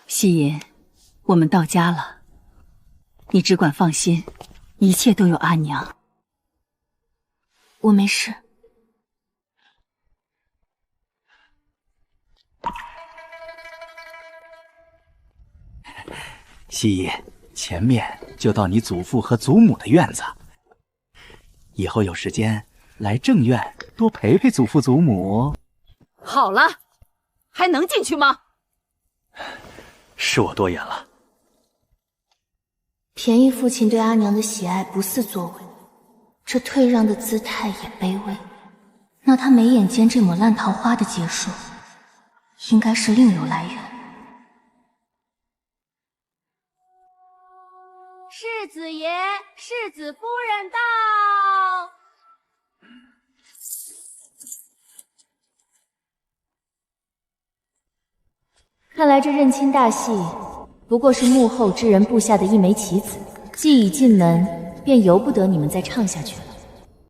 夕颜，我们到家了，你只管放心，一切都有阿娘。我没事。夕颜，前面就到你祖父和祖母的院子，以后有时间来正院多陪陪祖父祖母。好了，还能进去吗？是我多言了。便宜父亲对阿娘的喜爱不似作为，这退让的姿态也卑微。那他眉眼间这抹烂桃花的结束，应该是另有来源。世子爷，世子夫人到。看来这认亲大戏不过是幕后之人布下的一枚棋子，既已进门，便由不得你们再唱下去了。